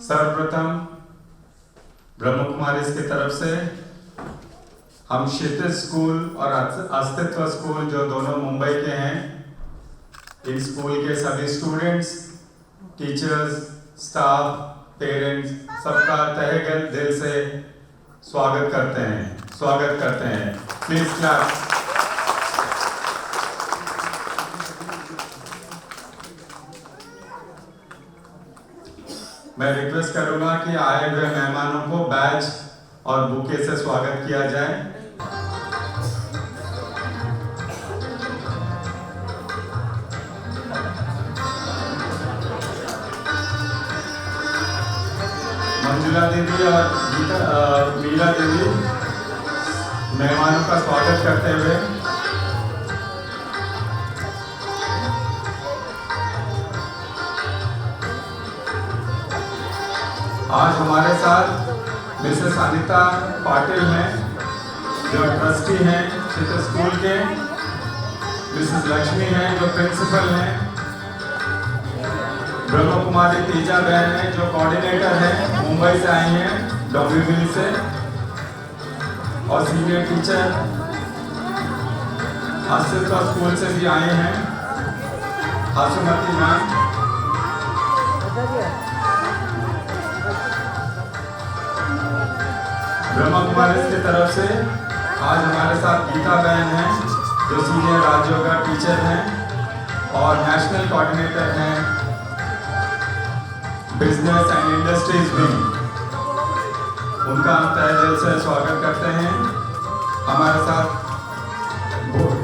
सर्वप्रथम ब्रह्म कुमारी की तरफ से हम क्षितिज स्कूल और अस्तित्व स्कूल जो दोनों मुंबई के हैं, इन स्कूल के सभी स्टूडेंट्स, टीचर्स, स्टाफ, पेरेंट्स सबका तहे दिल से स्वागत करते हैं। Please clap. मैं रिक्वेस्ट करूंगा कि आए हुए मेहमानों को बैज और बुके से स्वागत किया जाए। मंजुला दीदी और मीरा दीदी मेहमानों का स्वागत करते हुए आज हमारे साथ मिसेस अनिता पाटिल हैं जो ट्रस्टी हैं क्षितिज स्कूल के, मिसेस लक्ष्मी हैं जो प्रिंसिपल हैं, ब्रह्म कुमारी तीजा बहन हैं जो कोऑर्डिनेटर हैं, मुंबई से आई हैं डोंबिवली से, और सीनियर टीचर अस्तित्व स्कूल से भी आए हैं हासुमती मैम। ब्रह्म कुमारी की तरफ से आज हमारे साथ गीता बहन हैं जो सीनियर राजयोगा टीचर हैं और नेशनल कोऑर्डिनेटर हैं बिजनेस एंड इंडस्ट्रीज विंग। उनका हम तहे दिल से स्वागत करते हैं। हमारे साथ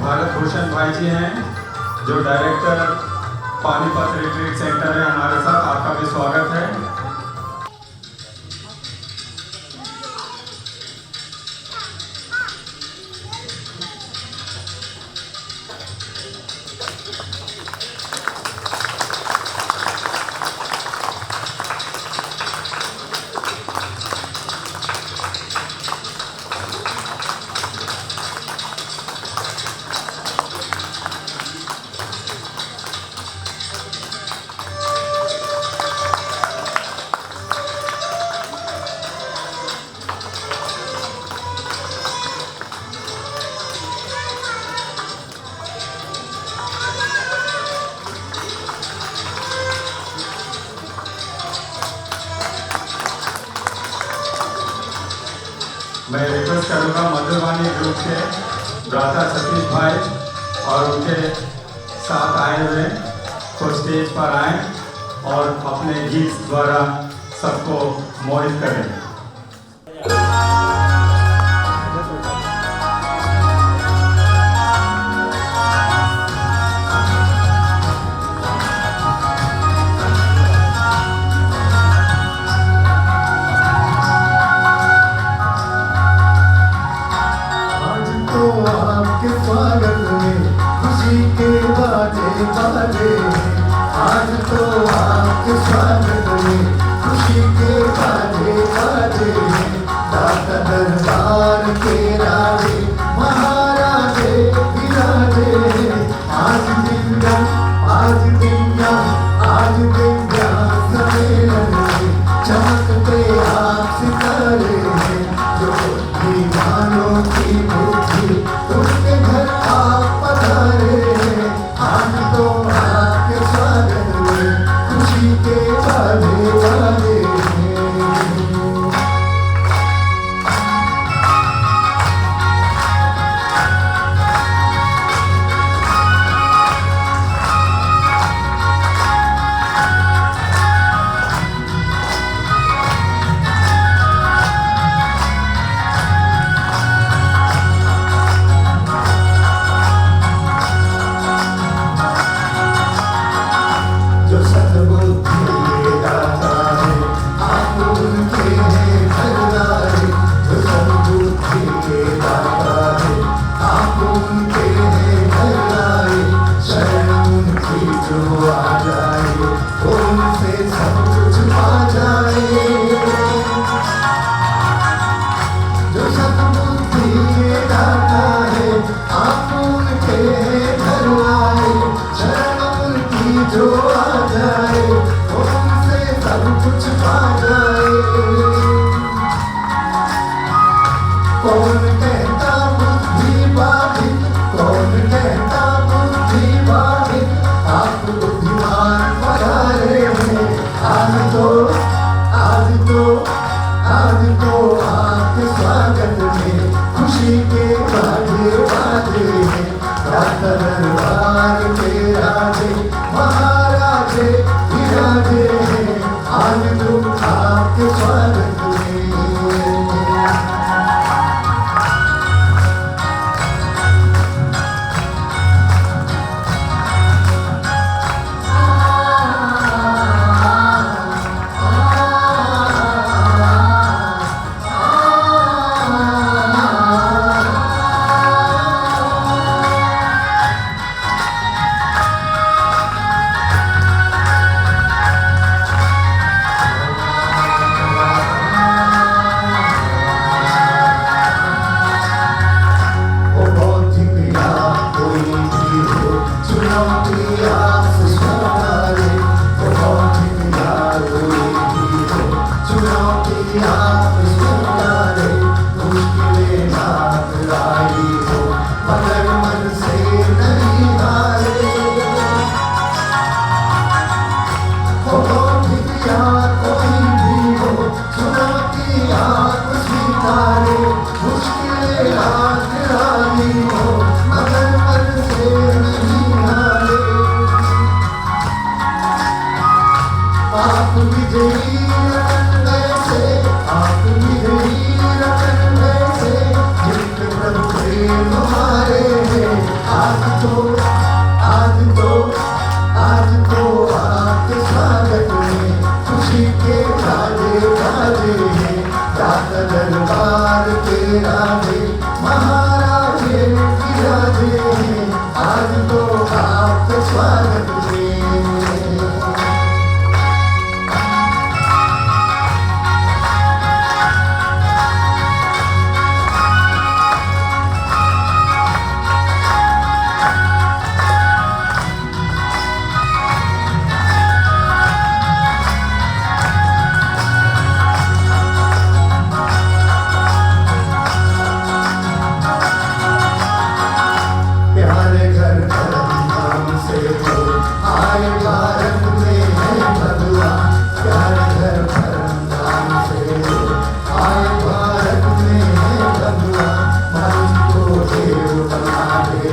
भारत भूषण भाई जी हैं जो डायरेक्टर पानीपत रिट्रीट सेंटर है, हमारे साथ आपका भी स्वागत है। मैं रिक्वेस्ट करूँगा मधुवानी ग्रुप के भ्राता सतीश भाई और उनके साथ आए हुए तो स्टेज पर आए और अपने गीत द्वारा सबको मोहित करें। आज तो आपके स्वागत में खुशी के बाजे बाजे, दाता दरबार के राजे महाराजे विराजे। आज विंध्या सम्मेलन में चमकते आप सितारे हैं, जो दीवानों की बुद्धि उनके घर आप पधारे हैं। आज तो आपके स्वागत में खुशी के बाजे बाजे जो आ जाए उनसे सब कुछ पा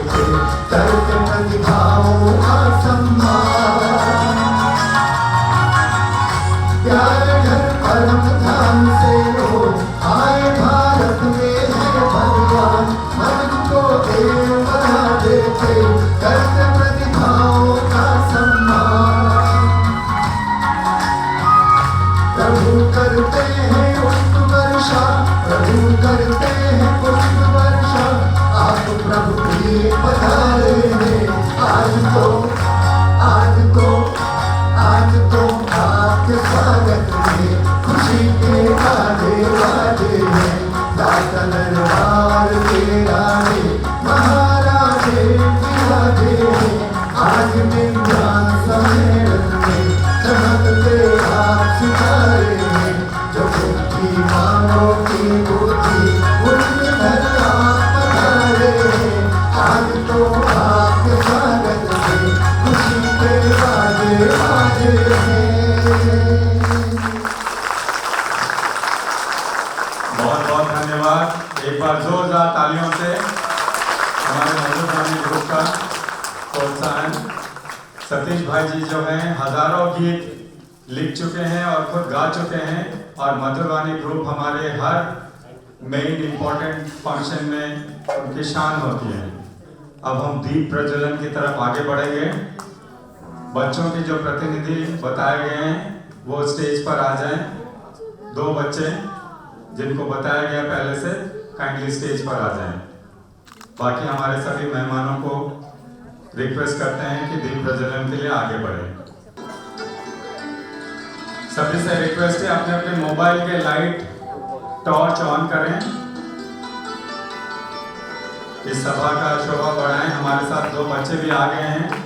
थे, करते प्रतिभाओं का सम्मान। प्यार घर परम धाम से रोज आए, भारत में है भगवान, मन को देव बना देते, करते प्रतिभाओं का सम्मान। प्रभु करते हैं पुष्प वर्षा, प्रभु करते हैं पुष्प वर्षा, आप प्रभु भी पधारे हैं। आज तो आपके स्वागत में खुशी के गाने बाजे हैं। दाता दरबार के राजे महाराजे विराजे हैं। आज विज्ञान सम्मेलन में चमकते आप सितारे हैं। जो बुद्धिमानों की बुद्धि उनके घर आप पधारे हैं। आज तो आपके स्वागत में खुशी के बाजे बाजे हैं। बहुत बहुत धन्यवाद। एक बार जोरदार तालियों से हमारे मधुबनी ग्रुप का प्रोत्साहन। सतीश भाई जी जो हैं हजारों गीत लिख चुके हैं और खुद गा चुके हैं, और मधुबनी ग्रुप हमारे हर मेन इम्पोर्टेंट फंक्शन में उनकी शान होती है। अब हम दीप प्रज्वलन की तरफ आगे बढ़ेंगे। बच्चों के जो प्रतिनिधि बताए गए हैं वो स्टेज पर आ जाएं। 2 बच्चे जिनको बताया गया पहले से काइंडली स्टेज पर आ जाएं। बाकी हमारे सभी मेहमानों को रिक्वेस्ट करते हैं कि दीप प्रज्वलन के लिए आगे बढ़ें। सभी से रिक्वेस्ट है अपने अपने मोबाइल के लाइट टॉर्च ऑन करें। इस सभा का शोभा बढ़ाएं। हमारे साथ 2 बच्चे भी आ गए हैं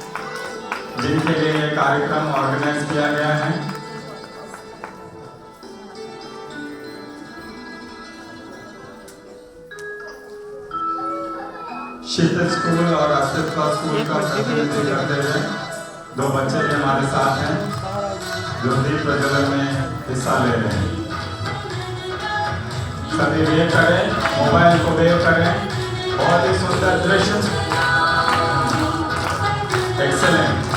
जिनके लिए ये कार्यक्रम ऑर्गेनाइज किया गया है। शीतल स्कूल और अस्तित्व स्कूल का प्रतिनिधित्व करते हुए 2 बच्चे भी हमारे साथ हैं जो दीप प्रज्वलन में हिस्सा ले रहे हैं। सभी वेव करें, मोबाइल को वेव करें। बहुत ही सुंदर दृश्य, एक्सेलेंट।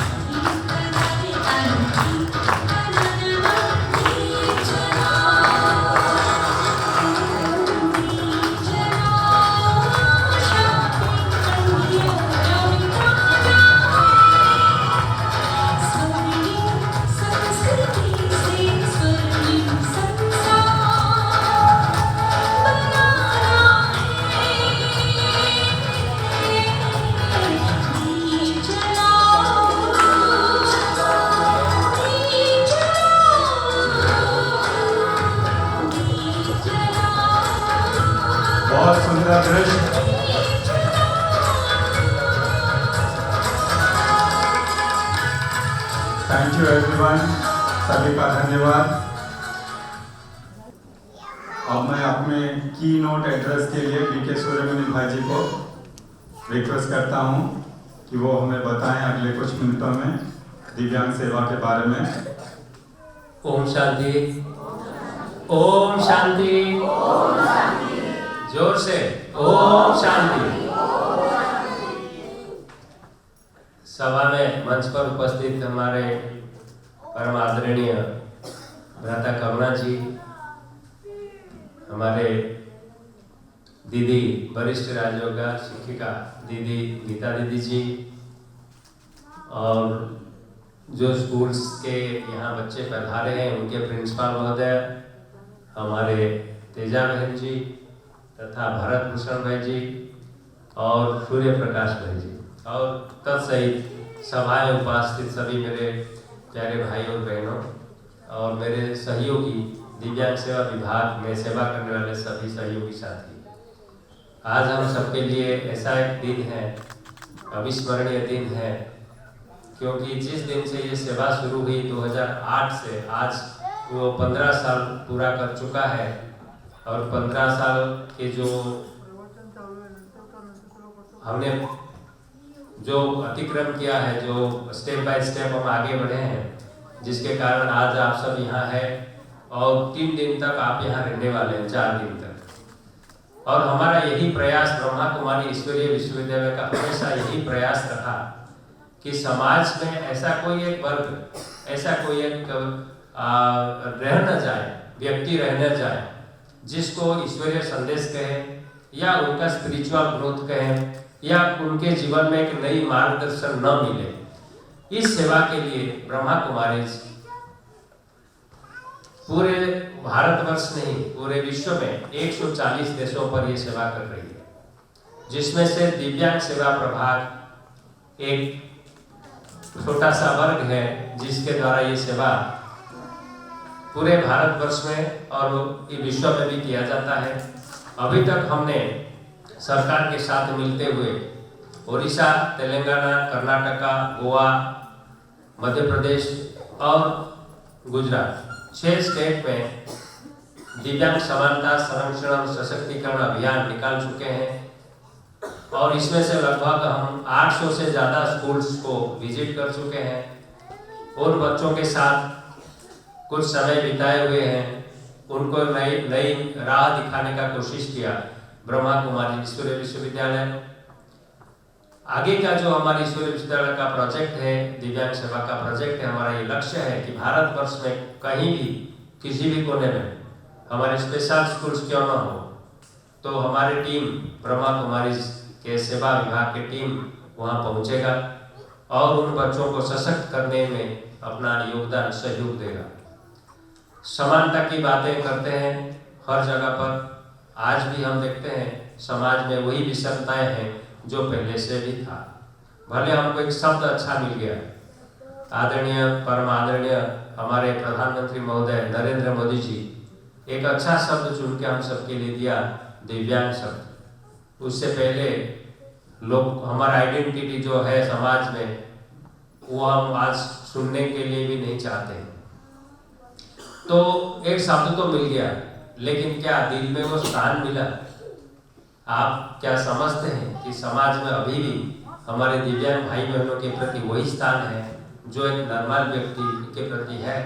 बहुत सुंदर दृश्य। थैंक यू एवरीवन, सभी का धन्यवाद। अब मैं अपने की नोट एड्रेस के लिए बीके सूर्यमणि भाई जी को रिक्वेस्ट करता हूं कि वो हमें बताएं अगले कुछ मिनटों में दिव्यांग सेवा के बारे में। ओम शांति, ओम शांति, जोर से ओम शांति। सभा में मंच पर उपस्थित हमारे परम आदरणीय भ्राता करुणा जी, हमारे दीदी वरिष्ठ राजयोगा शिक्षिका दीदी गीता दीदी जी, और जो स्कूल्स के यहाँ बच्चे पधारे हैं उनके प्रिंसिपल महोदय, हमारे तेजा बहन जी तथा भरत भूषण भाई जी और सूर्य प्रकाश भाई जी, और तत्सहित सभाएं उपस्थित सभी मेरे प्यारे भाई और बहनों और मेरे सहयोगी दिव्यांग सेवा विभाग में सेवा करने वाले सभी सहयोगी साथी। आज हम सबके लिए ऐसा एक दिन है, अविस्मरणीय दिन है, क्योंकि जिस दिन से ये सेवा शुरू हुई 2008 से आज वो 15 साल पूरा कर चुका है, और 15 साल के जो हमने जो अतिक्रम किया है, जो स्टेप बाय स्टेप हम आगे बढ़े हैं, जिसके कारण आज आप सब यहाँ हैं और 3 दिन तक आप यहाँ रहने वाले हैं, 4 दिन तक। और हमारा यही प्रयास ब्रह्मा कुमारी ईश्वरीय विश्वविद्यालय का हमेशा यही प्रयास रहा कि समाज में ऐसा कोई एक वर्ग, ऐसा कोई एक रह न जाए, व्यक्ति रह न जाए जिसको ईश्वरीय संदेश कहे या उनका स्पिरिचुअल ग्रोथ कहे या उनके जीवन में एक नई मार्गदर्शन न मिले। इस सेवा के लिए ब्रह्मा कुमारी पूरे भारतवर्ष नहीं, पूरे विश्व में 140 देशों पर ये सेवा कर रही है, जिसमें से दिव्यांग सेवा प्रभाग एक छोटा सा वर्ग है जिसके द्वारा ये सेवा पूरे भारतवर्ष में और विश्व में भी किया जाता है। अभी तक हमने सरकार के साथ मिलते हुए ओडिशा, तेलंगाना, कर्नाटका, गोवा, मध्य प्रदेश और गुजरात 6 स्टेट में दिव्यांग समानता संरक्षण और सशक्तिकरण अभियान निकाल चुके हैं और इसमें से लगभग हम 800 से ज़्यादा स्कूल्स को विजिट कर चुके हैं। उन बच्चों के साथ कुछ समय बिताए हुए हैं, उनको नई राह दिखाने का कोशिश किया। ब्रह्मा कुमारी ईश्वरीय विश्वविद्यालय आगे का जो हमारे ईश्वरीय विश्वविद्यालय का प्रोजेक्ट है, दिव्यांग सेवा का प्रोजेक्ट है, हमारा ये लक्ष्य है कि भारतवर्ष में कहीं भी किसी भी कोने में हमारे स्पेशल स्कूल्स क्यों न हो तो हमारी टीम ब्रह्मा कुमारी के सेवा विभाग की टीम वहाँ पहुँचेगा और उन बच्चों को सशक्त करने में अपना योगदान सहयोग देगा। समानता की बातें करते हैं हर जगह पर। आज भी हम देखते हैं समाज में वही विषमताएं हैं जो पहले से भी था। भले हमको एक शब्द अच्छा मिल गया, आदरणीय परम आदरणीय हमारे प्रधानमंत्री महोदय नरेंद्र मोदी जी एक अच्छा शब्द चुन के हम सबके लिए दिया, दिव्यांग शब्द। उससे पहले लोग हमारा आइडेंटिटी जो है समाज में वो हम आज सुनने के लिए भी नहीं चाहते। तो एक शब्द तो मिल गया, लेकिन क्या दिल में वो स्थान मिला? आप क्या समझते हैं कि समाज में अभी भी हमारे दिव्यांग भाई बहनों के प्रति वही स्थान है जो एक नॉर्मल व्यक्ति के प्रति है?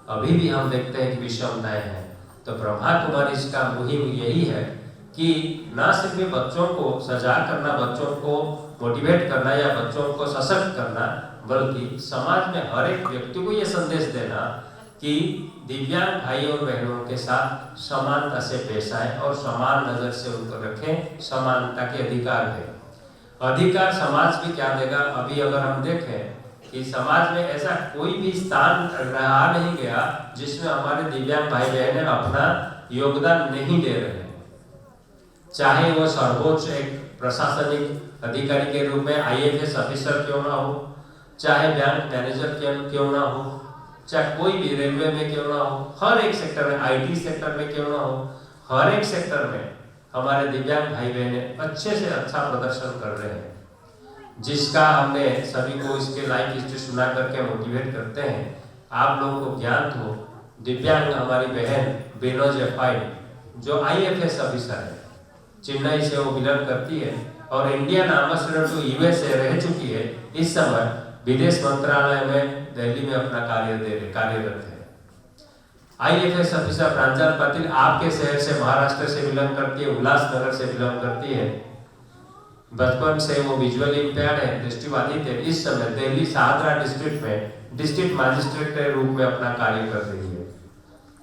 अभी भी हम देखते हैं कि विषमताएं हैं। तो ब्रह्मा कुमारी इसका मुहिम यही है कि न सिर्फ बच्चों को सजाग करना, बच्चों को मोटिवेट करना या बच्चों को सशक्त करना, बल्कि समाज में हर एक व्यक्ति को ये संदेश देना कि दिव्यांग भाई और बहनों के साथ समानता से पेश आए और समान नजर से उनको रखें, समानता के अधिकार दें। अधिकार समाज भी क्या देगा? अभी अगर हम देखें कि समाज में ऐसा कोई भी स्थान रहा नहीं गया जिसमें हमारे दिव्यांग भाई बहनें अपना योगदान नहीं दे रहे हैं। चाहे वो सर्वोच्च एक प्रशासनिक अधिकारी के रूप में IAS ऑफिसर क्यों ना हो, चाहे बैंक मैनेजर क्यों ना हो, चाहे कोई भी रेलवे में क्यों ना हो, हर एक सेक्टर में, IT सेक्टर में क्यों ना हो, हर एक सेक्टर में हमारे दिव्यांग भाई बहनें अच्छे से अच्छा प्रदर्शन कर रहे हैं, जिसका हमने सभी को इसके लाइफ हिस्ट्री सुना करके मोटिवेट करते हैं। आप लोगों को ज्ञान हो, दिव्यांग हमारी बहन बेनोज एफाई जो IFS ऑफिसर है, चेन्नई से वो बिलोंग करती है और इंडियन एम्बेसडर टू USA रह चुकी है। इस समय विदेश मंत्रालय में दिल्ली में अपना कार्यरत है। IFS ऑफिसर प्रांजल पाटिल आपके शहर से, महाराष्ट्र से बिलोंग करती है, उल्लासनगर से बिलोंग करती है। बचपन से वो विजुअली इम्पेयर्ड है, दृष्टिबाधित है। इस समय दिल्ली शाहदरा डिस्ट्रिक्ट में डिस्ट्रिक्ट मजिस्ट्रेट के रूप में अपना कार्य कर रही है।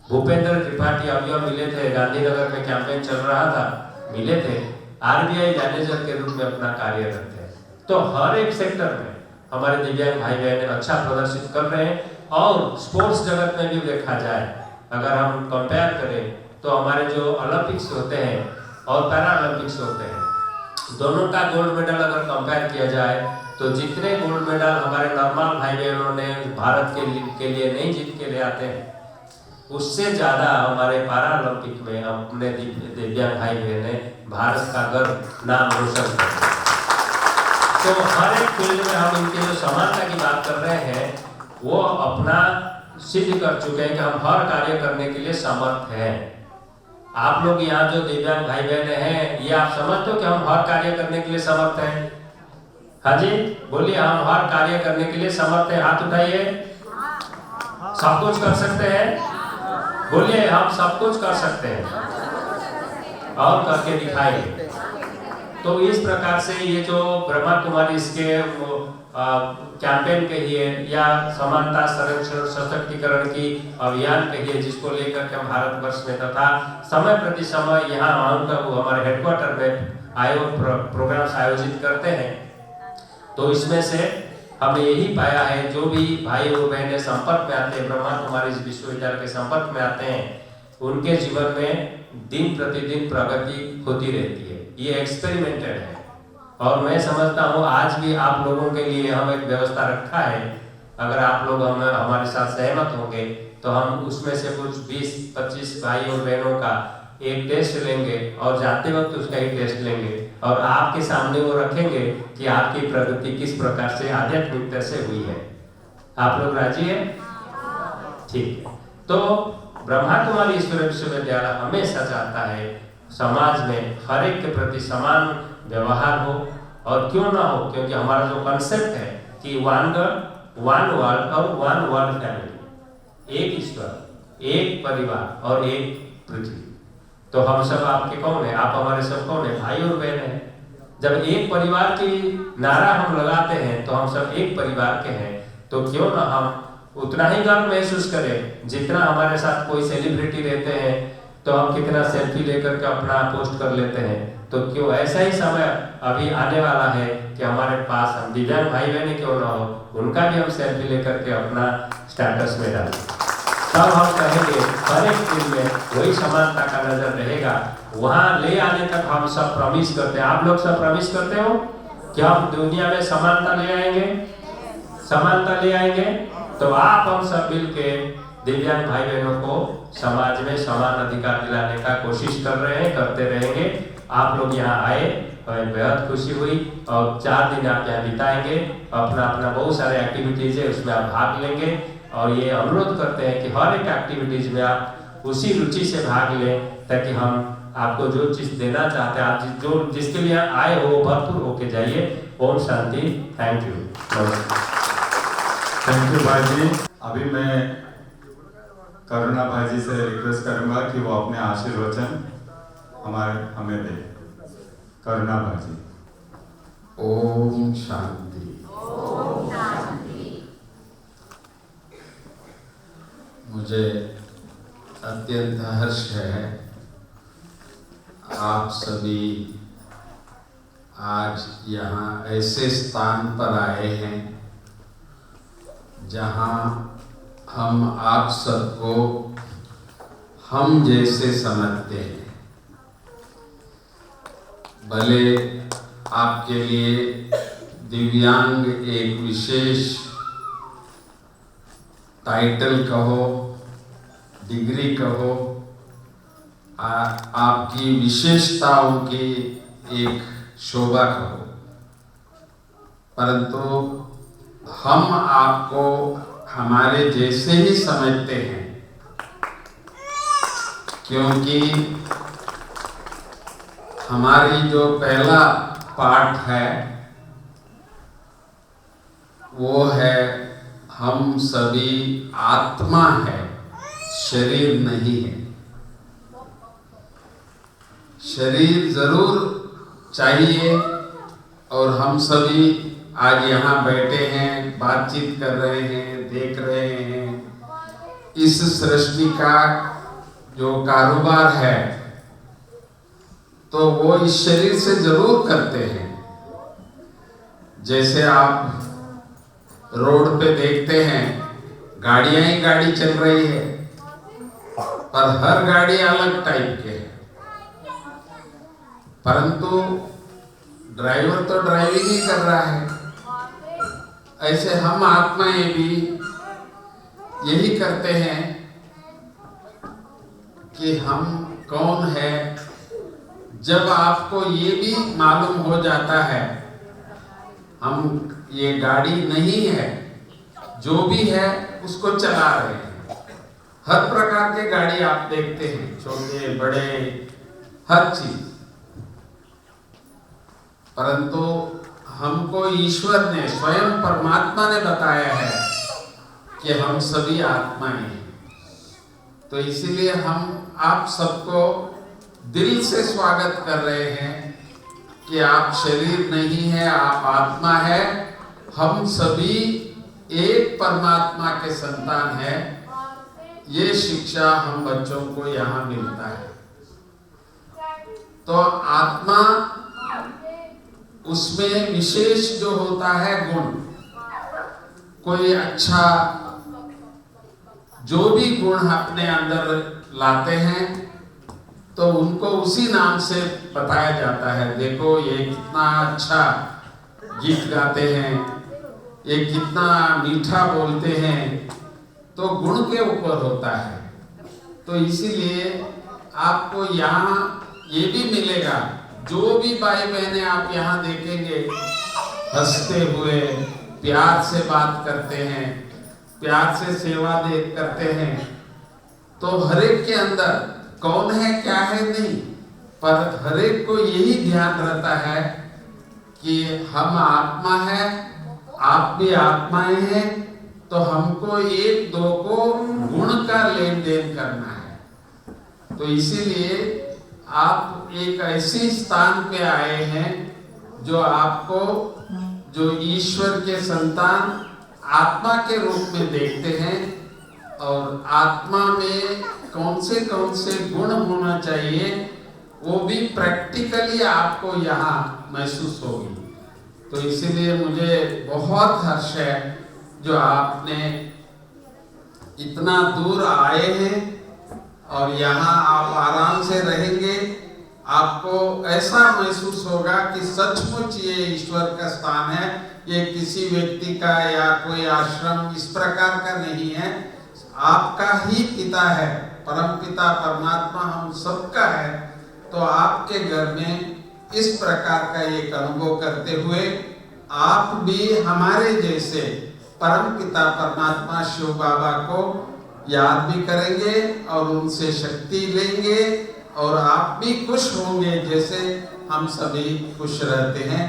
भूपेंद्र त्रिपाठी अभी मिले थे, गांधीनगर में कैंपेन चल रहा था, मिले थे, RBI मैनेजर के रूप में अपना कार्यरत है। तो हर एक सेक्टर में हमारे दिव्यांग भाई बहन अच्छा प्रदर्शित कर रहे हैं। और स्पोर्ट्स जगत में भी देखा जाए, अगर हम कंपेयर करें तो हमारे जो ओलंपिक्स होते हैं और पैरा ओलंपिक्स होते हैं, दोनों का गोल्ड मेडल अगर कंपेयर किया जाए तो जितने गोल्ड मेडल हमारे नॉर्मल भाई बहनों ने भारत के लिए नहीं जीत के ले आते हैं, उससे ज़्यादा हमारे पैरा ओलंपिक में अपने दिव्यांग भाई बहनें भारत का गर्व नाम रोशन करते हैं। तो हर एक फील्ड में हम इनके जो समानता की बात कर रहे हैं वो अपना सिद्ध कर चुके हैं कि हम हर कार्य करने के लिए समर्थ हैं। आप लोग यहाँ जो दिव्यांग भाई बहने हैं, ये आप समझते हो कि हम हर कार्य करने के लिए समर्थ हैं? हाँ जी बोलिए, हम हर कार्य करने के लिए समर्थ हैं। हाथ उठाइए। सब कुछ कर सकते हैं? बोलिए, हम सब कुछ कर सकते हैं। और करके दिखाएंगे। तो इस प्रकार से ये जो ब्रह्मा कुमारी इसके कैंपेन कहिए या समानता संरक्षण सशक्तिकरण की अभियान कहिए, जिसको लेकर के हम भारतवर्ष में तथा समय प्रति समय यहाँ माउंट आबू हमारे हेडक्वार्टर में प्रोग्राम्स आयोजित करते हैं। तो इसमें से हमने यही पाया है, जो भी भाई और बहनें संपर्क में आते हैं, ब्रह्मा कुमारी विश्वविद्यालय के संपर्क में आते हैं, उनके जीवन में दिन प्रतिदिन प्रगति होती रहती है। ये एक्सपेरिमेंटेड है और मैं समझता हूँ आज भी आप लोगों के लिए हम एक व्यवस्था रखा है। अगर आप लोग हमारे साथ सहमत होंगे तो हम उसमें से कुछ 20-25 भाई और बहनों का एक टेस्ट लेंगे और जाते वक्त उसका ही टेस्ट लेंगे और आपके सामने वो रखेंगे कि आपकी प्रगति किस प्रकार से आध्यात्मिकता से हुई है। आप लोग राजी हैं? ठीक है। तो ब्रह्मा कुमारी ईश्वर विश्वविद्यालय हमेशा चाहता है समाज में हर एक के प्रति समान व्यवहार हो, और क्यों ना हो, क्योंकि हमारा जो कंसेप्ट है कि वन गॉड वन वर्ल्ड और वन वर्ल्ड फैमिली, एक ईश्वर एक परिवार और एक पृथ्वी। तो हम सब आपके कौन है? आप हमारे सब कौन है? भाई और बहन है। जब एक परिवार की नारा हम लगाते हैं तो हम सब एक परिवार के हैं, तो क्यों ना हम उतना ही गर्व महसूस करें जितना हमारे साथ कोई सेलिब्रिटी रहते हैं तो हम कितना सेल्फी लेकर के अपना पोस्ट कर लेते हैं। तो क्यों ऐसा ही समय अभी आने वाला है कि हमारे पास हम दिव्यांग भाई बहन क्यों ना हो, उनका भी हम सेल्फी लेकर के अपना स्टेटस में डालें। तब हम कहेंगे हर एक दिन में वही समानता का नजर रहेगा। वहां ले आने तक हम सब प्रॉमिस करते हैं। आप लोग सब प्रॉमिस करते हो कि हम दुनिया में समानता ले आएंगे, समानता ले आएंगे। तो आप हम सब मिलके दिव्यांग भाई बहनों को समाज में समान अधिकार दिलाने का कोशिश कर रहे हैं, करते रहेंगे। आप लोग यहाँ आए, हमें बेहद खुशी हुई और 4 दिन आप यहाँ बिताएंगे। अपना अपना बहुत सारे एक्टिविटीज है, उसमें आप भाग लेंगे और ये अनुरोध करते हैं कि हर एक एक्टिविटीज में आप उसी रुचि से भाग लें, ताकि हम आपको जो चीज देना चाहते हैं, आप जो जिसके लिए आए हो भरपूर होके जाइए। ओम शांति। Thank you. थैंक यू भाई जी। अभी मैं करुणा भाई जी से रिक्वेस्ट करूंगा कि वो अपने आशीर्वचन हमें दे। करुणा भाई जी। ओम शांति। मुझे अत्यंत हर्ष है आप सभी आज यहाँ ऐसे स्थान पर आए हैं जहाँ हम आप सबको हम जैसे समझते हैं। भले आपके लिए दिव्यांग एक विशेष टाइटल कहो, डिग्री कहो, आपकी विशेषताओं की एक शोभा कहो, परंतु हम आपको हमारे जैसे ही समझते हैं, क्योंकि हमारी जो पहला पाठ है वो है हम सभी आत्मा है, शरीर नहीं है। शरीर जरूर चाहिए और हम सभी आज यहाँ बैठे हैं, बातचीत कर रहे हैं, देख रहे हैं। इस सृष्टि का जो कारोबार है तो वो इस शरीर से जरूर करते हैं। जैसे आप रोड पे देखते हैं गाड़ियां ही गाड़ी चल रही है, पर हर गाड़ी अलग टाइप के है, परंतु ड्राइवर तो ड्राइविंग ही कर रहा है। ऐसे हम आत्माएं भी यही करते हैं कि हम कौन है। जब आपको ये भी मालूम हो जाता है हम ये गाड़ी नहीं है, जो भी है उसको चला रहे हैं। हर प्रकार के गाड़ी आप देखते हैं, छोटे बड़े हर चीज, परंतु हमको ईश्वर ने स्वयं परमात्मा ने बताया है कि हम सभी आत्माएं हैं। तो इसीलिए हम आप सबको दिल से स्वागत कर रहे हैं कि आप शरीर नहीं है, आप आत्मा है। हम सभी एक परमात्मा के संतान हैं। ये शिक्षा हम बच्चों को यहाँ मिलता है। तो आत्मा, उसमें विशेष जो होता है गुण, कोई अच्छा जो भी गुण अपने अंदर लाते हैं तो उनको उसी नाम से बताया जाता है। देखो ये कितना अच्छा गीत गाते हैं, ये कितना मीठा बोलते हैं, तो गुण के ऊपर होता है। तो इसीलिए आपको यहाँ ये भी मिलेगा, जो भी भाई बहनें आप यहाँ देखेंगे हंसते हुए, प्यार से बात करते हैं, प्यार से सेवा करते हैं, तो हर एक के अंदर कौन है क्या है नहीं, पर हर एक को यही ध्यान रहता है कि हम आत्मा है, आप भी आत्माएं हैं, तो हमको एक दो को गुण का लेन देन करना है। तो इसीलिए आप एक ऐसे स्थान पे आए हैं जो आपको, जो ईश्वर के संतान आत्मा के रूप में देखते हैं, और आत्मा में कौन से गुण होना चाहिए वो भी प्रैक्टिकली आपको यहाँ महसूस होगी। तो इसीलिए मुझे बहुत हर्ष है जो आपने इतना दूर आए हैं और यहाँ आप आराम से रहेंगे। आपको ऐसा महसूस होगा कि सचमुच ये ईश्वर का स्थान है, ये किसी व्यक्ति का या कोई आश्रम इस प्रकार का नहीं है, आपका ही पिता है, परम पिता परमात्मा हम सबका है। तो आपके घर में इस प्रकार का एक अनुभव करते हुए आप भी हमारे जैसे परम पिता परमात्मा शिव बाबा को याद भी करेंगे और उनसे शक्ति लेंगे, और आप भी खुश होंगे जैसे हम सभी खुश रहते हैं।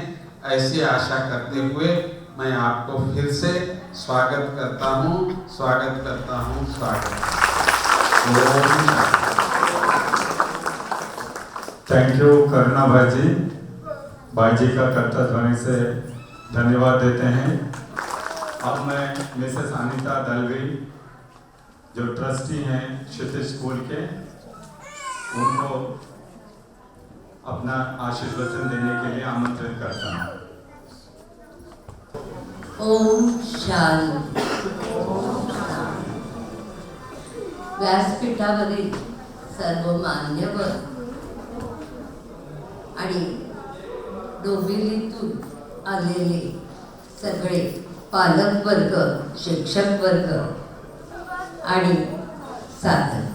ऐसी आशा करते हुए मैं आपको फिर से स्वागत करता हूँ। थैंक यू करुणा भाई जी का कर्ता ध्वनि से धन्यवाद देते हैं। अब मैं मिसेस अनीता दलवी जो ट्रस्टी हैं क्षितिज स्कूल के, उनको अपना आशीर्वचन देने के लिए आमंत्रित करता हूँ। ओम शांती। व्यासपीठावरील सर्व मान्यवर आणि डोंबिवलीतून आलेले सगळे पालक वर्ग, शिक्षक वर्ग आणि साधक,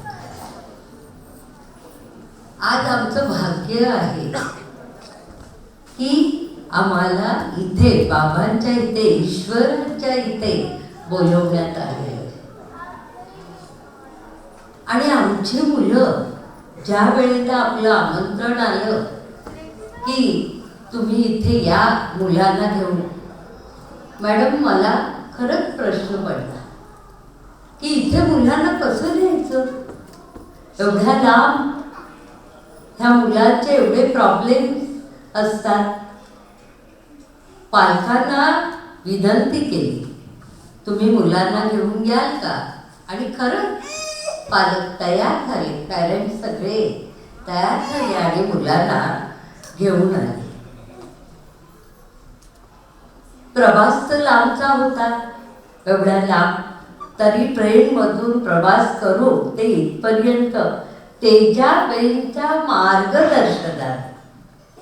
आज आमचं भाग्य आहे की आम्हाला इथे बाबांच्या इथे, ईश्वराच्या इथे बोलवण्यात आले आणि आमची मुलं ज्या वेळेला आपलं आमंत्रण आलं की तुम्ही इथे या मुलांना घेऊन, मॅडम मला खरंच प्रश्न पडला की इथे मुलांना कसं न्यायचं, एवढ्या लांब, ह्या मुलांचे एवढे प्रॉब्लेम्स असतात. पालकांना विनंती केली तुम्ही मुलांना घेऊन याल का, आणि खरंच पालक तयार झाले, पॅरेंट्स सगळे तयार झाले आणि मुलांना घेऊन आले. प्रवास तर लांबचा होता, एवढ्या लांब, तरी ट्रेनमधून प्रवास करून ते इथपर्यंत तेजाबाईंच्या मार्गदर्शनात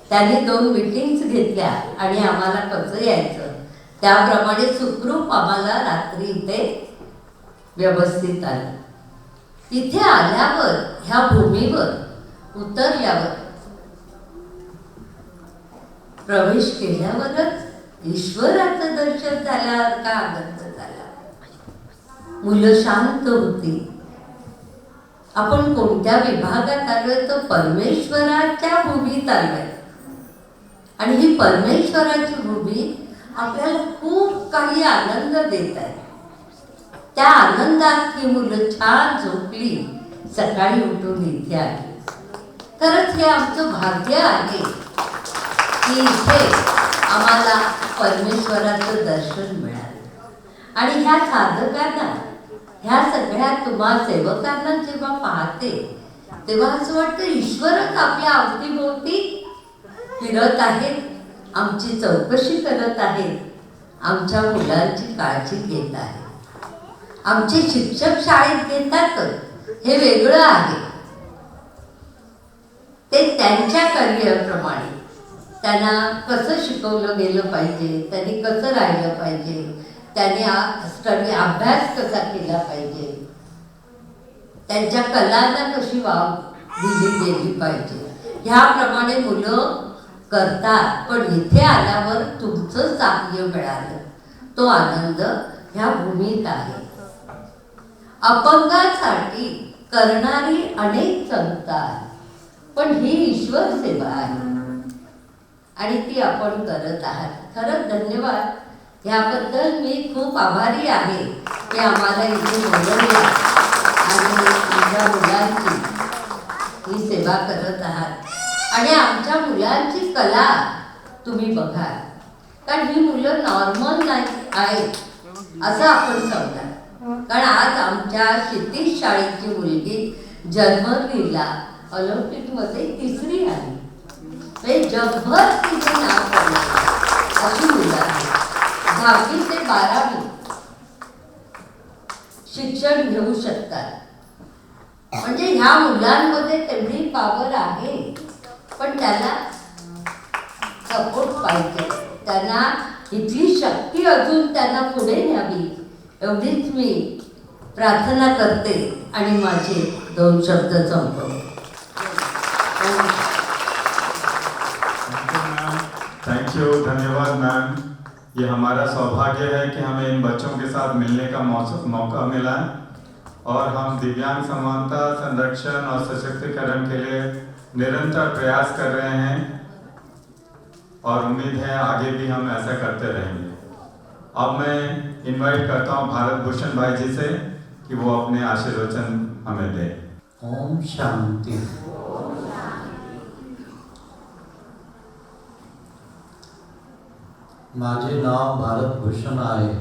त्यांनी 2 मीटिंग्स घेतल्या आणि आम्हाला कसं यायचं त्याप्रमाणे सुखरूप आम्हाला रात्री इथे व्यवस्थित आलं. इथे आल्यावर, ह्या भूमीवर उतरल्यावर, प्रवेश केल्यावरच ईश्वराचं दर्शन झाल्यावर का आनंद झाला. मुलं शांत होती. आपण कोणत्या विभागात आलोय, तर परमेश्वराच्या भूमीत आलोय, आणि ही परमेश्वराची भूमी आपल्याला खूप काही आनंद देत आहे. त्या आनंदात ही मुलं छान झोपली, सकाळी उठून इथे आली. खरंच हे आमचं भाग्य आहे की इथे आम्हाला परमेश्वराचं दर्शन मिळालं। आणि ह्या साधकांना, ह्या सगळ्या तुम्हा सेवकांना जेव्हा पाहते तेव्हा असं वाटतं ईश्वरच आपल्या अवतीभोवती फिरत आहेत, आमची चौकशी करत आहेत, आमच्या मुलांची काळजी घेत आहेत। आमचे शिक्षक शाळेत घेतातच, हे वेगळं आहे। ते त्यांच्या करिअरप्रमाणे त्यांना कसं शिकवलं गेलं पाहिजे, त्यांनी कसं राहिलं पाहिजे, त्यांनी अभ्यास कसा केला पाहिजे, त्यांच्या कलांना कशी वाव दिली गेली पाहिजे, ह्याप्रमाणे मुलं करतात। पण इथे आल्यावर तुमचं साहाय्य मिळालं, तो आनंद ह्या भूमीत आहे। अपंगासाठी करणारी अनेक संस्था आहेत, पण ही ईश्वर सेवा आहे आणि ती आपण करत आहात। खरंच धन्यवाद, ह्याबद्दल मी खूप आभारी आहे की आम्हाला इथे बोलवलं आणि आमच्या मुलांची ही सेवा करत आहात। आणि आमच्या मुलांची कला तुम्ही बघा, कारण ही मुलं नॉर्मल नाही आहेत असं आपण समजा। कारण आज आमच्या क्षितिज शाळेची मुलगी जन्मवीरला ऑलिम्पिकमध्ये 3री आली, जगभर तिचे नाव पडलं अशी मुलं आहेत। 10वी ते 12वी शिक्षण घेऊ शकतात, म्हणजे ह्या मुलांमध्ये तेवढी पावर आहे, पण त्याला सपोर्ट पाहिजे, त्यांना इथली शक्ती अजून त्यांना पुढे न्यावी एवढीच मी प्रार्थना करते आणि माझे 2 शब्द संपवते। थैंक यू, धन्यवाद मैम। ये हमारा सौभाग्य है कि हमें इन बच्चों के साथ मिलने का मौका मिला और हम दिव्यांग समानता संरक्षण और सशक्तिकरण के लिए निरंतर प्रयास कर रहे हैं और उम्मीद है आगे भी हम ऐसा करते रहेंगे। अब मैं इनवाइट करता हूं भारत भूषण भाई जी से कि वो अपने आशीर्वचन हमें दें। ओम शांति। माझे नाव भारत भूषण आहे।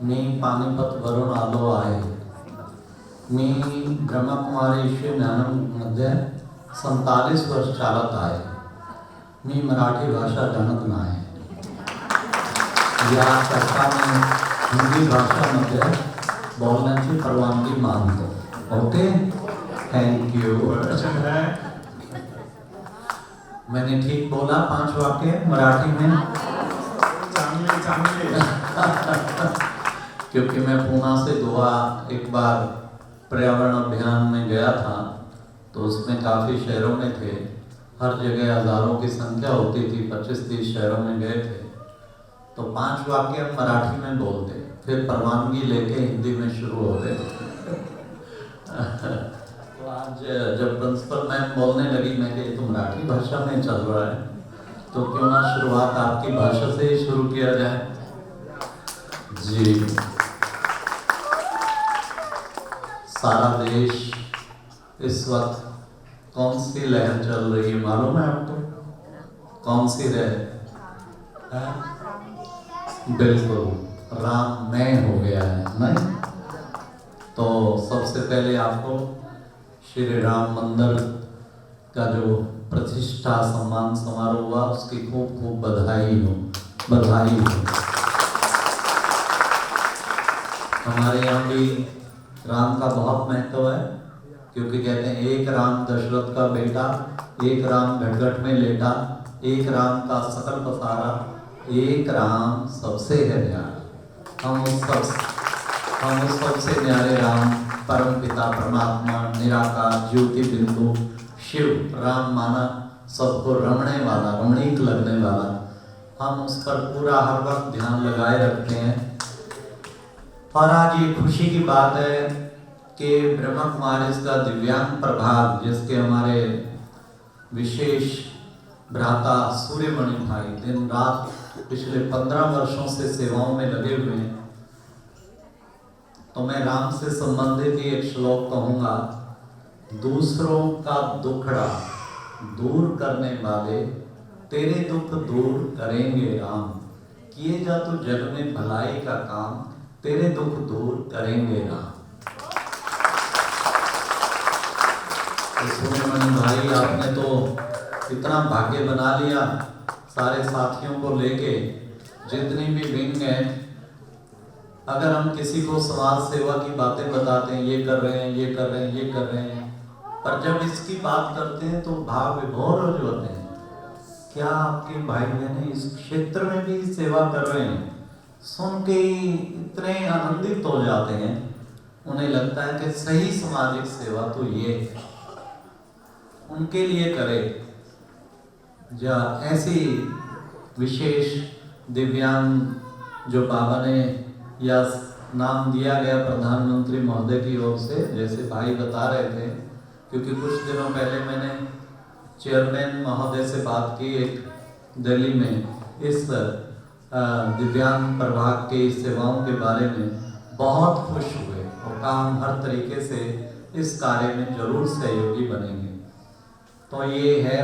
मी पानिपतवरून आलो आहे। मी ब्रह्मकुमारी श्री ज्ञानमध्ये 47 वर्ष चालत आहे। मी मराठी भाषा जाणत नाही, या करता मी हिंदी भाषामध्ये बोलण्याची परवानगी मानतो। Okay, thank you. क्वेश्चन है, मैंने ठीक बोला 5 वाक्य मराठी में? चांगली क्योंकि मैं पूना से गोवा एक बार पर्यावरण अभियान में गया था, तो उसमें काफ़ी शहरों में थे, हर जगह हज़ारों की संख्या होती थी, 25-30 शहरों में गए थे, तो 5 वाक्य हम मराठी में बोलते, फिर परवानगी लेके हिंदी में शुरू होते। तो आज जब प्रिंसिपल मैम बोलने लगी, मैं कही तो मराठी भाषा में चल रहा है, तो क्यों ना शुरुआत आपकी भाषा से ही शुरू किया जाए। जी, सारा देश इस वक्त कौन सी लहर चल रही है मालूम है आपको? कौन सी लहर? बिल्कुल, राममय हो गया है, नहीं? तो सबसे पहले आपको श्री राम मंदिर का जो प्रतिष्ठा सम्मान समारोह हुआ, उसकी खूब खूब बधाई हो, बधाई हो। हमारे यहाँ भी राम का बहुत महत्व है, क्योंकि कहते हैं एक राम दशरथ का बेटा, एक राम घटघट में लेटा, एक राम का सकल पसारा, एक राम सबसे है न्यारा। हम उस सबसे न्यारे राम परम पिता परमात्मा निराकार ज्योति बिंदु शिव राम माना सबको रमणे वाला, रमणीक लगने वाला, हम उस पर पूरा हर वक्त ध्यान लगाए रखते हैं। और आज ये खुशी की बात है कि ब्रह्मा कुमारी का दिव्यांग प्रभाग, जिसके हमारे विशेष भ्राता सूर्यमणि भाई दिन रात पिछले 15 वर्षों से सेवाओं में लगे हुए हैं। तो मैं राम से संबंधित ही एक श्लोक कहूँगा दूसरों का दुखड़ा दूर करने वाले तेरे दुख दूर करेंगे राम। किए जा तू जग में भलाई का काम, तेरे दुख दूर करेंगे राम। सुब्रमण्यम भाई, आपने तो इतना भाग्य बना लिया, सारे साथियों को लेके जितनी भी विंग है, अगर हम किसी को समाज सेवा की बातें बताते हैं, ये कर रहे हैं, ये कर रहे हैं, ये कर रहे हैं, पर जब इसकी बात करते हैं तो भाव विभोर हो जाते हैं। क्या आपके भाई बहन इस क्षेत्र में भी सेवा कर रहे हैं? सुन के इतने आनंदित हो जाते हैं, उन्हें लगता है कि सही सामाजिक सेवा तो ये है, उनके लिए करे। या ऐसी विशेष दिव्यांग जो बाबा ने या नाम दिया गया प्रधानमंत्री महोदय की ओर से, जैसे भाई बता रहे थे, क्योंकि कुछ दिनों पहले मैंने चेयरमैन महोदय से बात की एक दिल्ली में इस दिव्यांग प्रभाग की सेवाओं के बारे में, बहुत खुश हुए और कहा हम हर तरीके से इस कार्य में जरूर सहयोगी बनेंगे। तो ये है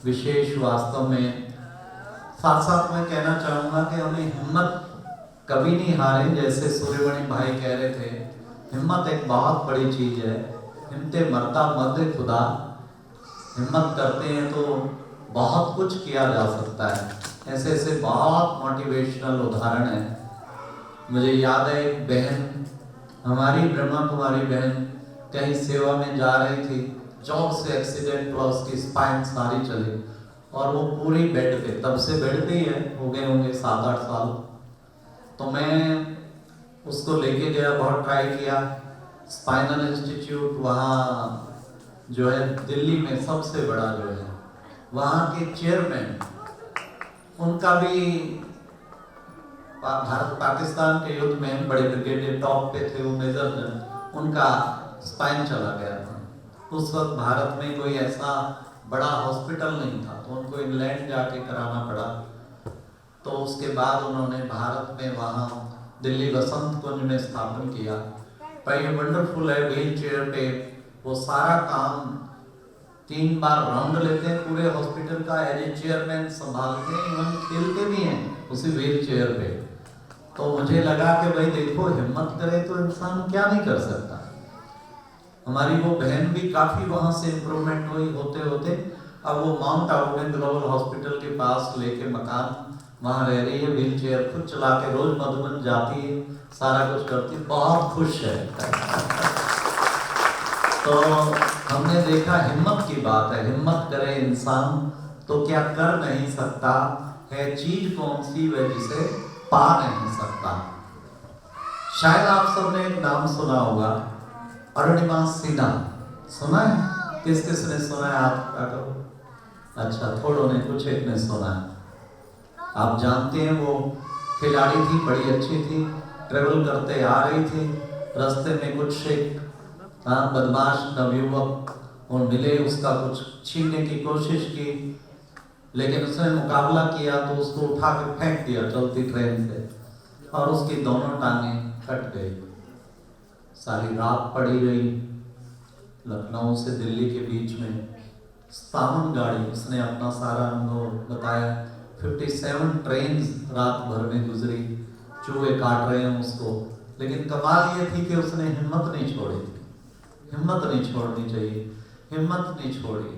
विशेष वास्तव में। साथ साथ मैं कहना चाहूँगा कि हमें हिम्मत कभी नहीं हारे, जैसे सूर्यमणि भाई कह रहे थे, हिम्मत एक बहुत बड़ी चीज है। हिम्मते मरता मर्द खुदा, हिम्मत करते हैं तो बहुत कुछ किया जा सकता है। ऐसे ऐसे बहुत मोटिवेशनल उदाहरण हैं। मुझे याद है एक बहन, हमारी ब्रह्मा कुमारी बहन, कहीं सेवा में जा रही थी, जॉब से एक्सीडेंट हुआ, उसकी स्पाइन सारी चली और वो पूरी बेड पे, तब से बेड पे ही है, हो गए होंगे 7-8 साल। तो मैं उसको लेके गया, बहुत ट्राई किया। स्पाइनल इंस्टीट्यूट वहाँ जो है दिल्ली में सबसे बड़ा जो है, वहाँ के चेयरमैन, उनका भी भारत पाकिस्तान के युद्ध में बड़े ब्रिगेडियर टॉप पे थे, वो मेजर जनरल, उनका स्पाइन चला गया था। उस वक्त भारत में कोई ऐसा बड़ा हॉस्पिटल नहीं था, तो उनको इंग्लैंड जाके कराना पड़ा। तो उसके बाद उन्होंने भारत में वहाँ दिल्ली वसंत कुंज में स्थापन किया। पर ये वंडरफुल है, व्हील चेयर पे वो सारा काम 3 बार राउंड लेते हैं पूरे हॉस्पिटल का, एज ए चेयरमैन संभालते हैं, इवन खेलते भी हैं उसी व्हील चेयर पे। तो मुझे लगा कि भाई देखो, हिम्मत करे तो इंसान क्या नहीं कर सकता। हमारी वो बहन भी काफी वहां से इम्प्रूवमेंट हुई, होते होते अब वो माउंट आबू में ग्लोबल हॉस्पिटल के पास लेके मकान वहां रह रही है, व्हील चेयर खुद चला के रोज मधुबन जाती है, सारा कुछ करती है, बहुत खुश है। तो हमने देखा हिम्मत की बात है, हिम्मत करे इंसान तो क्या कर नहीं सकता है, चीज कौन सी वह जिसे पा नहीं सकता। शायद आप सबने एक नाम सुना होगा, अरुणिमा सिन्हा, सुना है? किस किस ने सुना है? आप क्या करो? अच्छा, थोड़ों ने, कुछ एक ने सुना है। आप जानते हैं वो खिलाड़ी थी, बड़ी अच्छी थी, ट्रेवल करते आ रही थी, रास्ते में कुछ एक बदमाश नवयुवक और मिले, उसका कुछ छीनने की कोशिश की, लेकिन उसने मुकाबला किया तो उसको उठा के फेंक दिया चलती ट्रेन से और उसकी दोनों टांगें कट गई। सारी रात पड़ी रही लखनऊ से दिल्ली के बीच में, सावन गाड़ी, उसने अपना सारा अनुभव बताया। 57 ट्रेन रात भर में गुजरी, चूहे काट रहे हैं उसको, लेकिन कमाल ये थी कि उसने हिम्मत नहीं छोड़ी थी। हिम्मत नहीं छोड़नी चाहिए, हिम्मत नहीं छोड़ी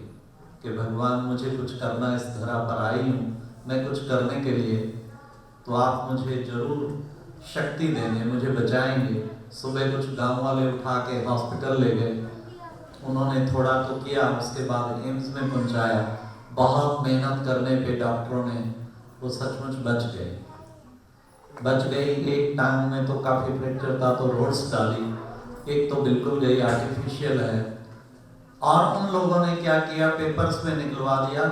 कि भगवान मुझे कुछ करना, इस धरा पर आई हूँ मैं कुछ करने के लिए, तो आप मुझे जरूर शक्ति देंगे, मुझे बचाएंगे। सुबह कुछ गांव वाले उठा के हॉस्पिटल ले गए, उन्होंने थोड़ा तो किया, उसके बाद एम्स में पहुंचाया। बहुत मेहनत करने पे डॉक्टरों ने वो सचमुच बच गई। एक टांग में तो काफी फ्रैक्चर था तो रोड्स डाली, एक तो बिल्कुल गई, आर्टिफिशियल है। और उन लोगों ने क्या किया, पेपर्स में निकलवा दिया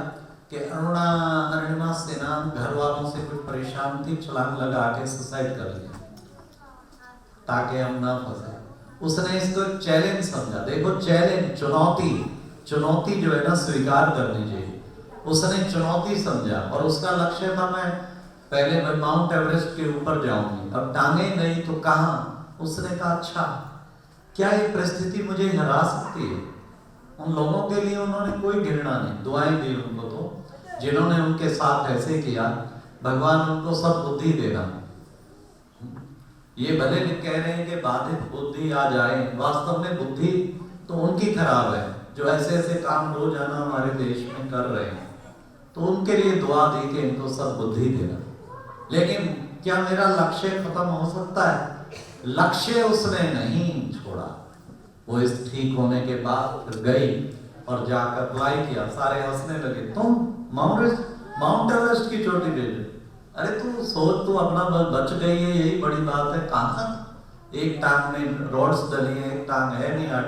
कि अरुणिमा सिन्हा घर वालों से कुछ परेशान थी, छलांग लगा के सुसाइड कर लिया ताकि हम ना फंसे। उसने इसको चैलेंज समझा। देखो चैलेंज, चुनौती जो है ना स्वीकार करनी चाहिए। उसने चुनौती समझा और उसका लक्ष्य था मैं पहले मैं माउंट एवरेस्ट के ऊपर जाऊंगी, अब टांगे नहीं तो कहाँ। उसने कहा अच्छा, क्या ये परिस्थिति मुझे हरा सकती है? उन लोगों के लिए उन्होंने कोई घृणा नहीं, दुआएं दी उनको, तो जिन्होंने उनके साथ ऐसे किया भगवान उनको सब बुद्धि देगा। ये भले कह रहे हैं कि बाधित बुद्धि आ जाए, वास्तव में बुद्धि तो उनकी खराब है जो ऐसे ऐसे काम रोजाना हमारे देश में कर रहे हैं, तो उनके लिए दुआ दी कि इनको सब बुद्धि देना। लेकिन क्या मेरा लक्ष्य खत्म हो सकता है? लक्ष्य उसने नहीं छोड़ा। वो इस ठीक होने के बाद फिर गई और जाकर अप्लाई किया। सारे हंसने लगे, तुम माउंट एवरेस्ट की चोटी पे, अरे तू सोच, तू अपना बच गई है, यही बड़ी बात है। कहाँ एक टांग में रॉड्स डली है, एक टांग है नहीं हट,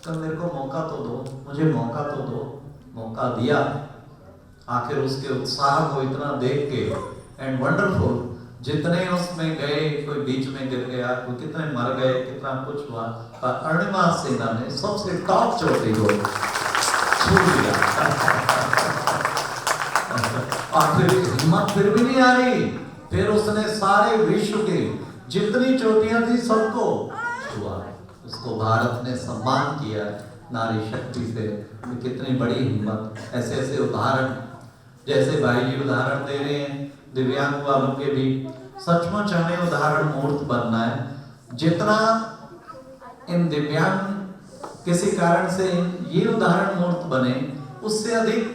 तो मेरे को मौका तो दो, मुझे मौका तो दो। मौका दिया। आखिर उसके उत्साह को इतना देख के, एंड वंडरफुल, जितने उसमें गए, कोई बीच में गिर गया, कोई कितने मर गए, कितना कुछ हुआ, पर अरुणिमा सिन्हा ने सबसे टॉप चोटी को छू लिया। और फिर हिम्मत फिर भी नहीं आ रही, फिर उसने सारे विश्व के जितनी चोटियां थी सबको छुआ। उसको भारत ने सम्मान किया नारी शक्ति से। कितनी बड़ी हिम्मत। ऐसे ऐसे उदाहरण, जैसे भाई जी उदाहरण दे रहे हैं दिव्यांग वालों के भी, सचमुच हमें उदाहरण मूर्त बनना है। जितना इन दिव्यांग किसी कारण से ये उदाहरण मूर्त बने, उससे अधिक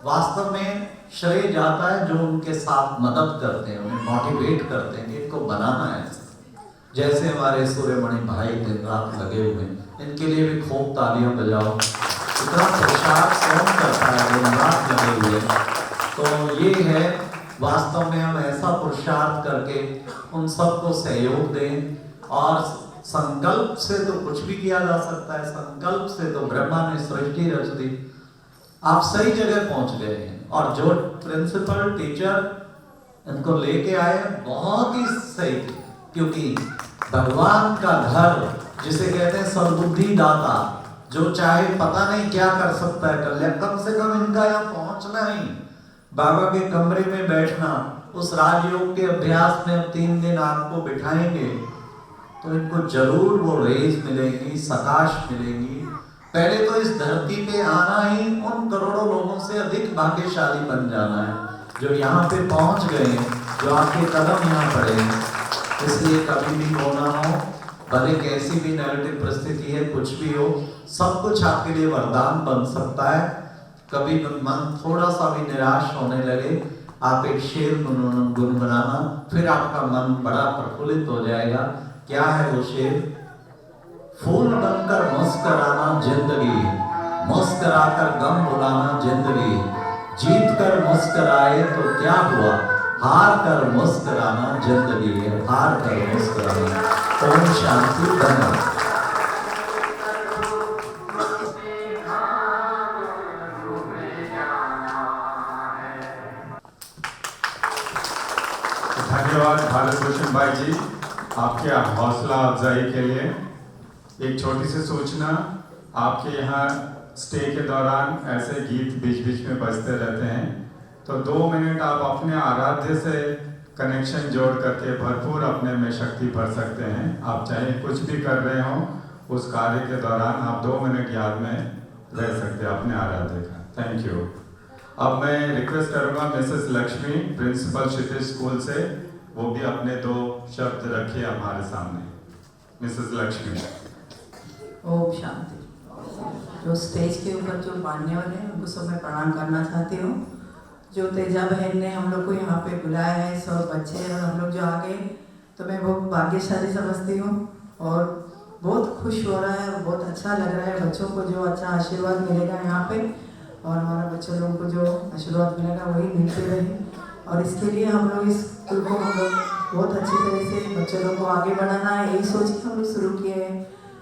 वास्तव में श्रेय जाता है जो उनके साथ मदद करते हैं, उन्हें मोटिवेट करते हैं कि इनको बनाना है। जैसे हमारे सूर्यमणि भाई दिन रात लगे हुए हैं, इनके लिए भी खूब तालियां बजाओ। इतना पुरुषार्थ कौन करता है दिन रात लगे हुए। तो ये है वास्तव में, हम ऐसा पुरुषार्थ करके उन सबको सहयोग दें। और संकल्प से तो कुछ भी किया जा सकता है, संकल्प से तो ब्रह्मा ने सृष्टि रच दी। आप सही जगह पहुंच गए हैं। और जो प्रिंसिपल टीचर इनको लेके आए बहुत ही सही थे, क्योंकि भगवान का घर जिसे कहते हैं सद्बुद्धि दाता, जो चाहे पता नहीं क्या कर सकता है कल्याण, कम से कम इनका यहाँ पहुंचना ही, बाबा के कमरे में बैठना, उस राजयोग के अभ्यास में 3 दिन आपको बिठाएंगे तो इनको जरूर वो रेज मिलेगी, सकाश मिलेगी। पहले तो इस धरती पे आना ही उन करोड़ों लोगों से अधिक भाग्यशाली बन जाना है जो यहाँ पे पहुंच गए हैं, जो आपके कदम यहाँ पड़े हैं। इसलिए कभी भी होना हो, भले कैसी भी नेगेटिव परिस्थिति है, कुछ भी हो, सब कुछ आपके लिए वरदान बन सकता है। कभी मन थोड़ा सा भी निराश होने लगे, आप एक शेर गुनगुनाना, फिर आपका मन बड़ा प्रफुल्लित हो जाएगा। क्या है वो शेर? फूल बनकर मुस्कुराना जिंदगी, मुस्कुराकर गम भुलाना जिंदगी, जीत कर मुस्कुराए तो क्या हुआ, हार कर मुस्कुराना जिंदगी है, हार कर मुस्कुराना। ओम शांति। धन्यवाद। धन्यवाद भारत भूषण भाई जी, आपके हौसला अफजाई के लिए। एक छोटी सी सूचना, आपके यहाँ स्टे के दौरान ऐसे गीत बीच बीच में बजते रहते हैं, तो 2 मिनट आप अपने आराध्य से कनेक्शन जोड़ करके भरपूर अपने में शक्ति भर सकते हैं। आप चाहे कुछ भी कर रहे हो, उस कार्य के दौरान आप 2 मिनट याद में रह सकते हैं अपने आराध्य का। Thank you. अब मैं रिक्वेस्ट करूँगा मिसेस लक्ष्मी, प्रिंसिपल क्षितिज स्कूल से, वो भी अपने 2 शब्द रखिए हमारे सामने। मिसेस लक्ष्मी। ओम शांति। जो स्टेज के ऊपर जो मान्य वाले हैं उनको सब मैं प्रणाम करना चाहती हूँ। जो तेजा बहन ने हम लोग को यहाँ पे बुलाया है, सब बच्चे और हम लोग जो आ गए, तो मैं बहुत भाग्यशाली समझती हूँ और बहुत खुश हो रहा है और बहुत अच्छा लग रहा है। बच्चों को जो अच्छा आशीर्वाद मिलेगा यहाँ पे, और हमारा बच्चों लोगों को जो आशीर्वाद मिलेगा वही मिलते रहे। और इसके लिए हम लोग इस स्कूल को हम लोग बहुत अच्छी तरह से बच्चों लोग को आगे बढ़ाना है, यही सोच के हम लोग शुरू किए हैं।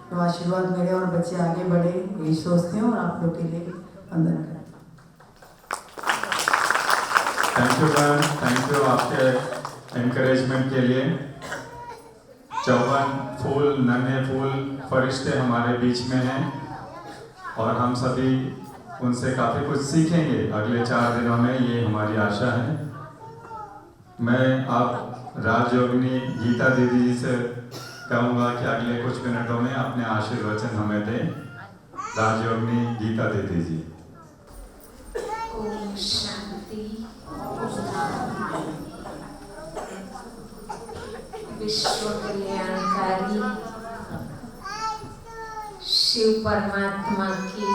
तो आशीर्वाद मिले और बच्चे आगे बढ़े, यही सोचते हैं और आप लोग के लिए वंदना करें। Thank you ma'am, thank you आपके एनकरेजमेंट के लिए। 54 फूल, नन्हे फूल फरिश्ते हमारे बीच में हैं और हम सभी उनसे काफ़ी कुछ सीखेंगे अगले 4 दिनों में, ये हमारी आशा है। मैं आप राजयोगिनी गीता दीदी जी से कहूँगा कि अगले कुछ मिनटों में अपने आशीर्वचन हमें दें। राजयोगिनी गीता दे दीजिए। ओम शांति। विश्व कल्याणकारी शिव परमात्मा की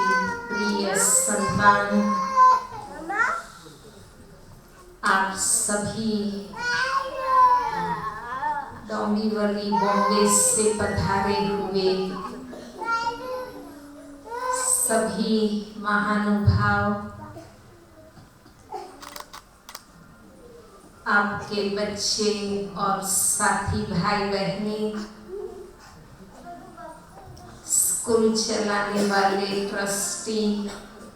प्रिय संतान आप सभी डोंबिवली बॉम्बे से पधारे हुए सभी महानुभाव, आपके बच्चे और साथी भाई बहनें, स्कूल चलाने वाले ट्रस्टी,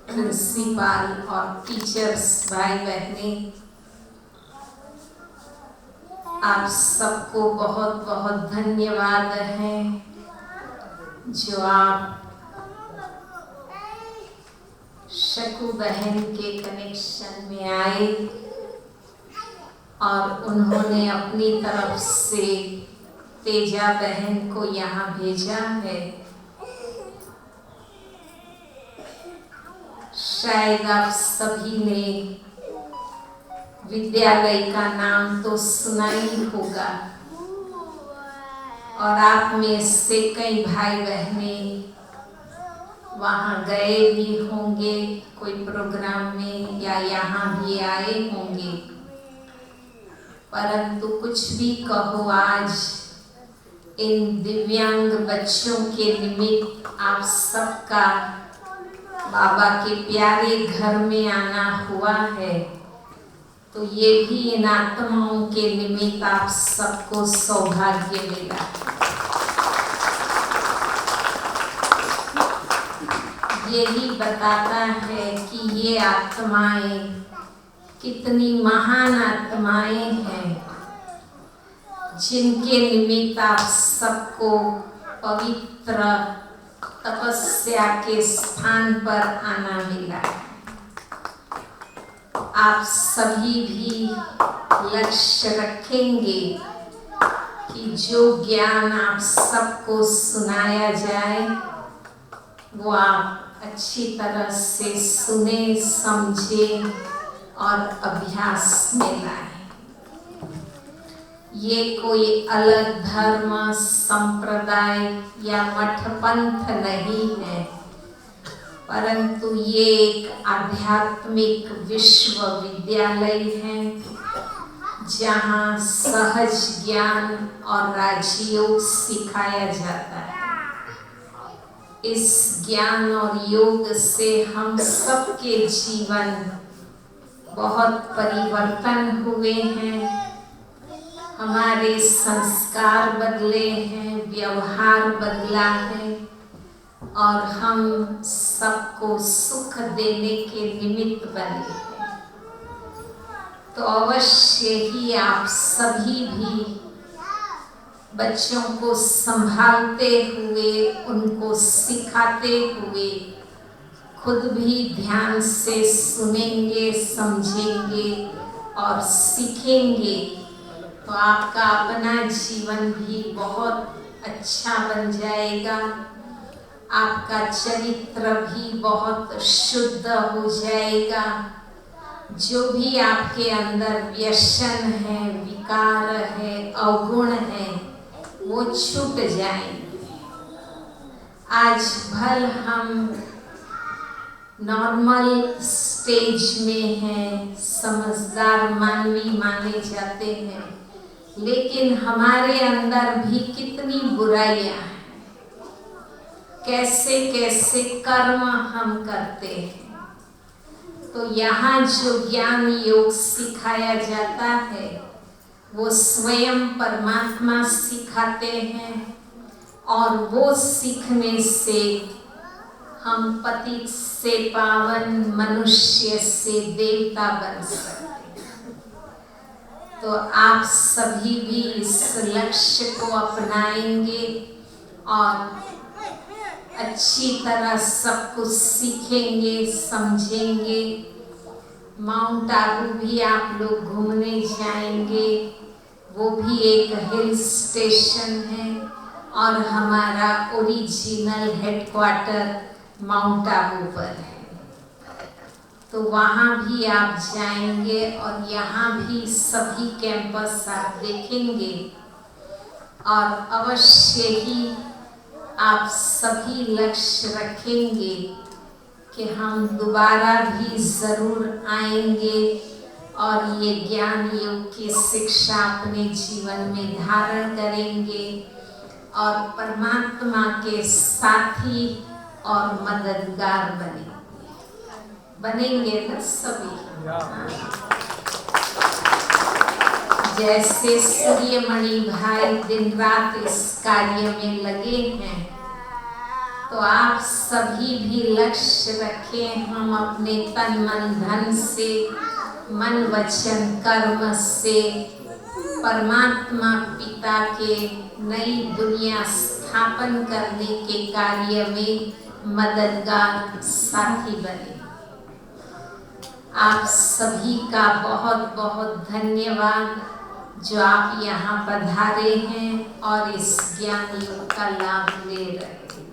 प्रिंसिपल और टीचर्स भाई बहनें, आप सबको बहुत बहुत धन्यवाद है जो आप शकु बहन के कनेक्शन में आए और उन्होंने अपनी तरफ से तेजा बहन को यहाँ भेजा है। शायद आप सभी ने विद्यालय का नाम तो सुना ही होगा और आप में से कई भाई बहनें वहाँ गए भी होंगे कोई प्रोग्राम में या यहाँ भी आए होंगे। परंतु कुछ भी कहो, आज इन दिव्यांग बच्चों के निमित्त आप सबका बाबा के प्यारे घर में आना हुआ है, तो ये भी इन आत्माओं के निमित्त आप सबको सौभाग्य मिला। यही बताता है कि ये आत्माएं कितनी महान आत्माएं हैं जिनके निमित्त आप सबको पवित्र तपस्या के स्थान पर आना मिला। आप सभी भी लक्ष्य रखेंगे कि जो ज्ञान आप सबको सुनाया जाए वो आप अच्छी तरह से सुने, समझे और अभ्यास में लाए। ये कोई अलग धर्म, संप्रदाय या मठ पंथ नहीं है, परंतु ये एक आध्यात्मिक विश्वविद्यालय है जहाँ सहज ज्ञान और राजयोग सिखाया जाता है। इस ज्ञान और योग से हम सबके जीवन बहुत परिवर्तन हुए हैं, हमारे संस्कार बदले हैं, व्यवहार बदला है और हम सबको सुख देने के निमित्त बने हैं। तो अवश्य ही आप सभी भी बच्चों को संभालते हुए, उनको सिखाते हुए खुद भी ध्यान से सुनेंगे, समझेंगे और सीखेंगे, तो आपका अपना जीवन भी बहुत अच्छा बन जाएगा। आपका चरित्र भी बहुत शुद्ध हो जाएगा। जो भी आपके अंदर व्यसन है, विकार है, अवगुण है, वो छूट जाएंगे। आज भल हम नॉर्मल स्टेज में हैं, समझदार मानवी माने जाते हैं, लेकिन हमारे अंदर भी कितनी बुराइयां हैं, कैसे कैसे कर्म हम करते हैं। तो यहाँ जो ज्ञान योग सिखाया जाता है वो स्वयं परमात्मा सिखाते हैं और वो सीखने से हम पतित से पावन, मनुष्य से देवता बन सकते हैं। तो आप सभी भी इस लक्ष्य को अपनाएंगे और अच्छी तरह सब कुछ सीखेंगे, समझेंगे। माउंट आबू भी आप लोग घूमने जाएंगे, वो भी एक हिल स्टेशन है और हमारा ओरिजिनल हेडक्वार्टर माउंट आबू पर है, तो वहाँ भी आप जाएंगे और यहाँ भी सभी कैंपस आप देखेंगे और अवश्य ही आप सभी लक्ष्य रखेंगे कि हम दोबारा भी ज़रूर आएंगे और ये ज्ञान योग की शिक्षा अपने जीवन में धारण करेंगे और परमात्मा के साथी और मददगार बनेंगे ना सभी। जैसे सूर्यमणि भाई दिन रात इस कार्य में लगे हैं, तो आप सभी भी लक्ष्य रखें, हम अपने तन मन धन से, मन वचन कर्म से परमात्मा पिता के नई दुनिया स्थापन करने के कार्य में मददगार साथी बने। आप सभी का बहुत बहुत धन्यवाद जो आप यहाँ पधारे हैं और इस ज्ञान योग का लाभ ले रहे हैं।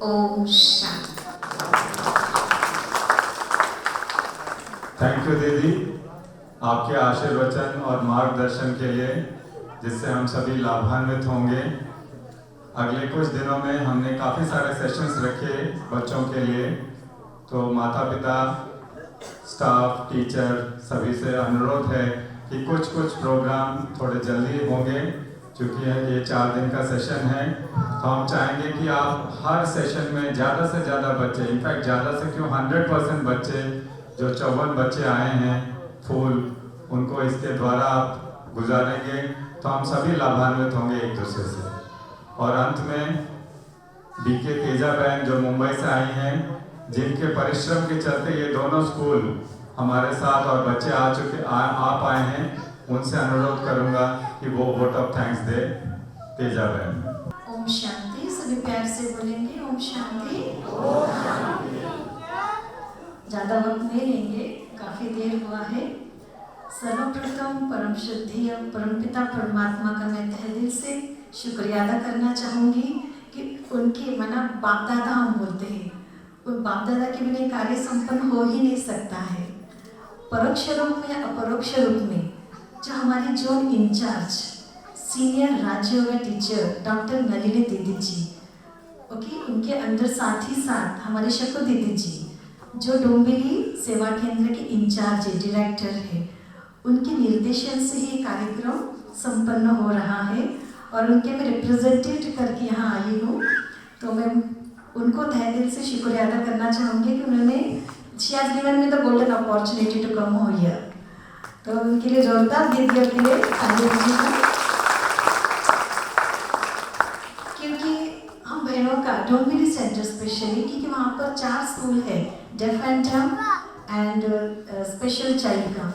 ओम शांति। थैंक यू दीदी, आपके आशीर्वचन और मार्गदर्शन के लिए, जिससे हम सभी लाभान्वित होंगे। अगले कुछ दिनों में हमने काफ़ी सारे सेशंस रखे बच्चों के लिए, तो माता पिता, स्टाफ, टीचर सभी से अनुरोध है कि कुछ प्रोग्राम थोड़े जल्दी होंगे, क्योंकि ये 4 दिन का सेशन है। तो हम चाहेंगे कि आप हर सेशन में ज़्यादा से ज़्यादा बच्चे, इनफैक्ट ज़्यादा से क्यों 100% बच्चे, जो 54 बच्चे आए हैं फूल, उनको इसके द्वारा आप गुजारेंगे तो हम सभी लाभान्वित होंगे एक दूसरे से। और अंत में बीके तेजा बहन जो मुंबई से आई हैं, जिनके परिश्रम के चलते ये दोनों स्कूल हमारे साथ और बच्चे आ पाए हैं, उनसे अनुरोध करूंगा कि वो वोट ऑफ थैंक्स दे तेजा बहन। ओम शांति। सभी प्यार से बोलेंगे ओम शांति। ज़्यादा वक्त नहीं लेंगे, काफ़ी देर हुआ है। सर्वप्रथम परम शुद्धि और परमपिता परमात्मा का मैं तहे दिल से शुक्रिया अदा करना चाहूँगी कि उनके मना बाप दादा हम बोलते हैं, उन बाप दादा के बिना कार्य संपन्न हो ही नहीं सकता है। परोक्ष रूप में अपरोक्ष रूप में जो हमारी जोन इंचार्ज सीनियर राज्य योगा टीचर डॉक्टर नलिनी दीदी जी, ओके, उनके अंदर साथ ही साथ हमारे शकु दीदी जी जो डोंबिवली सेवा केंद्र के इंचार्ज है, डायरेक्टर है, उनके निर्देशन से ही कार्यक्रम संपन्न हो रहा है और उनके मैं रिप्रेजेंटेटिव करके यहाँ आई हूँ। तो मैं उनको तहे दिल से शुक्रिया अदा करना चाहूँगी कि उन्होंने She has given me the golden opportunity to come over here. तो उनके लिए जोरदार दीदियों के लिए क्योंकि हम बहनों का डोंबिवली सेंटर स्पेशली, क्योंकि वहाँ पर 4 स्कूल है, डेफ एंड डम एंड स्पेशल चाइल्ड का।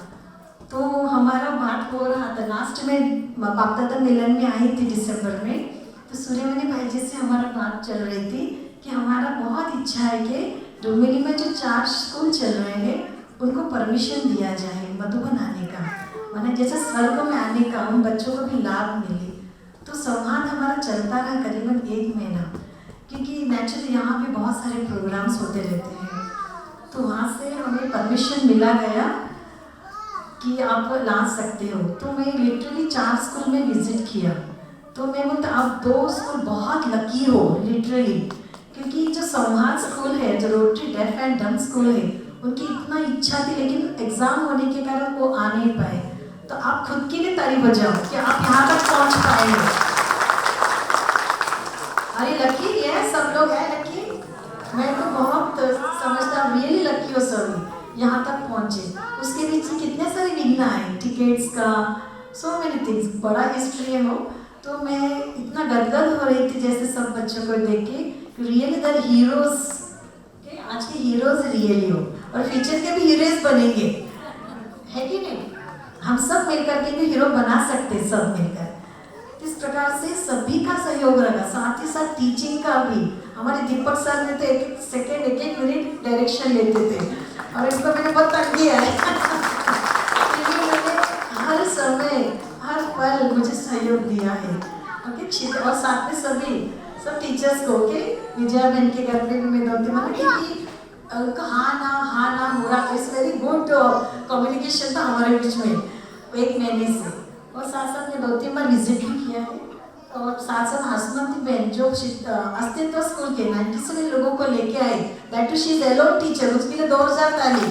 तो हमारा बात हो रहा था, लास्ट में बाप दादा मिलन में आई थी दिसंबर में, तो सूर्यमणि भाई जी से हमारा बात चल रही थी कि हमारा बहुत इच्छा है कि डोंबिवली में जो 4 स्कूल चल रहे हैं उनको परमिशन दिया जाए मधुबन आने का, माने जैसे स्वर्ग में आने का, उन बच्चों को भी लाभ मिले। तो संवाद हमारा चलता रहा करीबन 1 महीना, क्योंकि नेचुरली यहाँ पे बहुत सारे प्रोग्राम्स होते रहते हैं। तो वहाँ से हमें परमिशन मिला गया कि आप ला सकते हो। तो मैं लिटरली 4 स्कूल में विजिट किया, तो मैं बोलता आप 2 स्कूल बहुत लकी हो लिटरली, क्योंकि जो संवाद स्कूल है, जो रोटरी डेफ एंड डम स्कूल है, उनकी इतना इच्छा थी लेकिन एग्जाम होने के कारण वो आ नहीं पाए। तो आप खुद के लिए तारीफ बजाओ कि आप यहाँ तक पहुँच पाए हो। अरे लकी है, सब लोग हैं लकी। मैं तो बहुत समझता हूँ, रियली लकी हो सभी यहाँ तक पहुँचे। उसके बीच कितने सारे विघ्न आए, टिकट्स का, सो मेनी थिंग्स, बड़ा हिस्ट्री है वो। तो मैं इतना गदगद हो रही थी जैसे सब बच्चों को देख के, रियली द हीरोज, आज के हीरोज रियली हो और फ्यूचर के भी हीरोज बनेंगे, है कि नहीं? हम सब मिलकर के भी हीरो बना सकते हैं, सब मिलकर। इस प्रकार से सभी का सहयोग रहा, साथ ही साथ टीचिंग का भी। हमारे दीपक सर ने तो 1-1 सेकेंड 1-1 मिनट डायरेक्शन लेते थे और इसको मैंने बहुत तंग किया है क्योंकि मैंने हर समय हर पल मुझे सहयोग दिया है, ओके। और साथ में सब टीचर्स को, ओके। विजया बहन के घर पे भी मैं 2-3 बार, क्योंकि उनका हाँ ना हो रहा, इट्स वेरी गुड कम्युनिकेशन था हमारे बीच में 1 महीने से। और साथ साथ मैं 2-3 बार विजिट भी किया है। और साथ साथ हसमती बहन जो अस्तित्व स्कूल के 97 लोगों को लेके आए, that too she is alone teacher, उसके लिए 2000 ताली।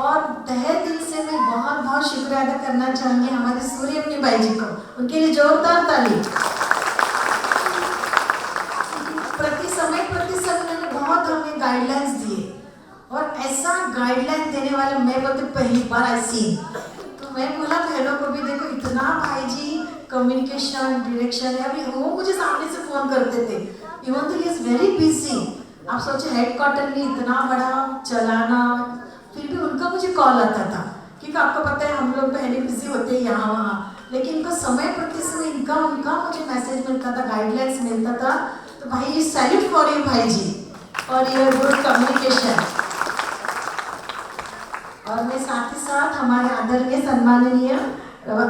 और तहे दिल से मैं बहुत बहुत शुक्रिया अदा करना चाहूँगी हमारे सूर्यमणि भाई जी को, उनके लिए जोरदार ताली। प्रति समय उन्होंने बहुत हमें गाइडलाइंस दिए, और ऐसा गाइडलाइन देने वाला मैं बोलते पहली बार आई सीन। तो मैं बोला बहनों को भी, देखो इतना भाई जी कम्युनिकेशन डायरेक्शन है। अभी वो मुझे सामने से फोन करते थे, even though he is very busy. आप सोचे हेडक्वार्टर में इतना बड़ा चलाना, फिर भी उनका मुझे कॉल आता था, क्योंकि आपको पता है हम लोग पहले बिजी होते हैं यहाँ वहाँ, लेकिन इनका समय प्रति समय इनका मुझे मैसेज मिलता था, गाइडलाइंस मिलता था। तो भाई जी सैल्यूट फॉर यू भाई जी, फॉर योर गुड कम्युनिकेशन। और मैं साथ ही साथ हमारे आदरणीय सम्माननीय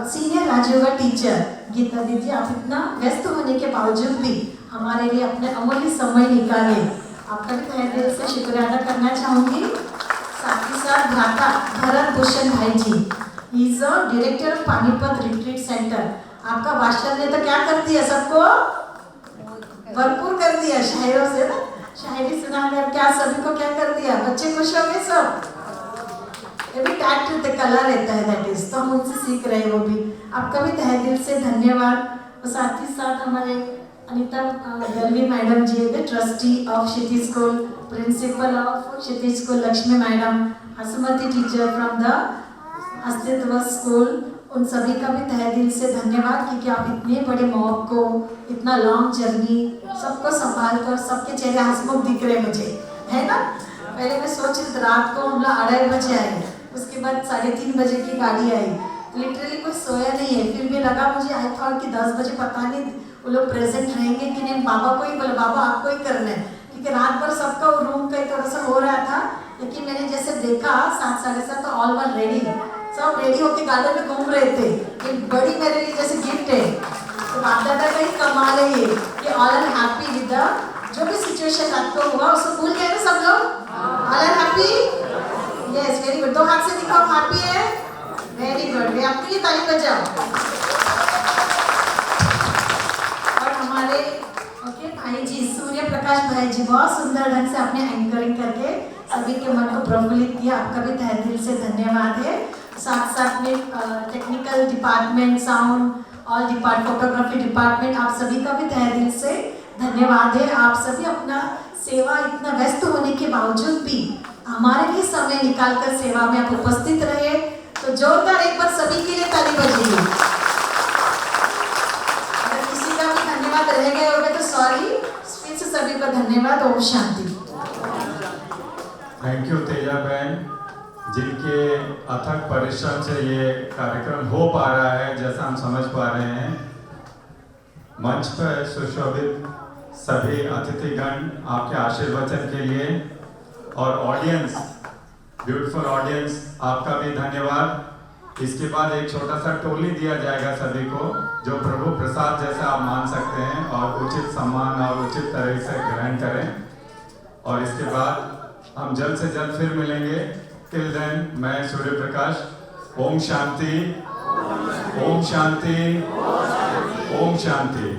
सीनियर राजयोगा टीचर गीता दीदी, आप इतना व्यस्त होने के बावजूद भी हमारे लिए अपने अमूल्य समय निकाले, आपका भी तहे दिल से शुक्रिया अदा करना चाहूँगी। साथ ही साथ भ्राता भरत भूषण भाई ji, he is a director of Panipat retreat centre. आपका भाषण ने तो क्या कर दिया, सबको भरपूर कर दिया, शायरों से ना शायरी सुनाकर क्या सभी को क्या कर दिया, बच्चे खुश हो गए सब। ये भी टैक्ट रहते, कला रहता है, दैट इज, तो हम उनसे सीख रहे हैं वो भी। आपका भी तहे दिल से धन्यवाद। और साथ ही साथ हमारे Anita Dalvi madam ji, the trustee of Kshitij school, principal of Kshitij school Lakshmi madam, Hasmati teacher from the Astitva school, उन सभी का भी तहे दिल से धन्यवाद, क्योंकि आप इतने बड़े मॉब को, इतना लॉन्ग जर्नी, सबको संभाल कर, सबके चेहरे हंसमुख दिख रहे मुझे, है ना। पहले मैं सोच रही थी रात को हम लोग 2:30 बजे आए, उसके बाद 3:30 बजे की गाड़ी आई, लिटरली कोई सोया नहीं है। फिर भी लगा मुझे, आई थॉट कि 10 बजे पता नहीं वो लोग प्रेजेंट रहेंगे कि नहीं। बाबा को ही बोले, बाबा आपको ही करना है, क्योंकि रात भर सबका रूम का थोड़ा सा हो रहा था। लेकिन मैंने जैसे देखा 7, 7:30 तो ऑल वर रेडी, सब रेडी होकर गार्डन में घूम रहे थे। एक बड़ी मेरे लिए जैसे गिफ्ट है, तो बाप दादा का ही कमाल है ये, कि all are happy with the जो भी सिचुएशन रात को हुआ उसको भूल गए ना सब लोग, all are happy. Yes, very good, 2 हाथ से दिखाओ हैप्पी है, वेरी गुड, वे आपके लिए ताली बजाओ। और हमारे ओके भाई जी सूर्य प्रकाश भाई जी, बहुत सुंदर ढंग से आपने एंकरिंग करके सभी के मन को प्रफुल्लित किया, आपका भी तहे दिल से धन्यवाद है। साथ साथ में टेक्निकल डिपार्टमेंट, साउंड और फोटोग्राफी डिपार्टमेंट, आप सभी का भी तहे दिल से धन्यवाद है। आप सभी अपना सेवा इतना व्यस्त होने के बावजूद भी हमारे लिए समय निकालकर सेवा में आप उपस्थित रहे, तो जोरदार एक बार सभी के लिए ताली बजेगी। अगर किसी का भी धन्यवाद रह गए होगा तो सॉरी, फिर से सभी को धन्यवाद। ओम शांति। थैंक यू तेजा बहन, जिनके अथक परिश्रम से ये कार्यक्रम हो पा रहा है, जैसा हम समझ पा रहे हैं। मंच पर सुशोभित सभी अतिथिगण, आपके आशीर्वचन के लिए, और ऑडियंस, ब्यूटीफुल ऑडियंस, आपका भी धन्यवाद। इसके बाद एक छोटा सा टोली दिया जाएगा सभी को, जो प्रभु प्रसाद जैसा आप मान सकते हैं, और उचित सम्मान और उचित तरह से ग्रहण करें। और इसके बाद हम जल्द से जल्द फिर मिलेंगे। टिल देन, मैं सूर्य प्रकाश, ओम शांति, ओम शांति, ओम शांति।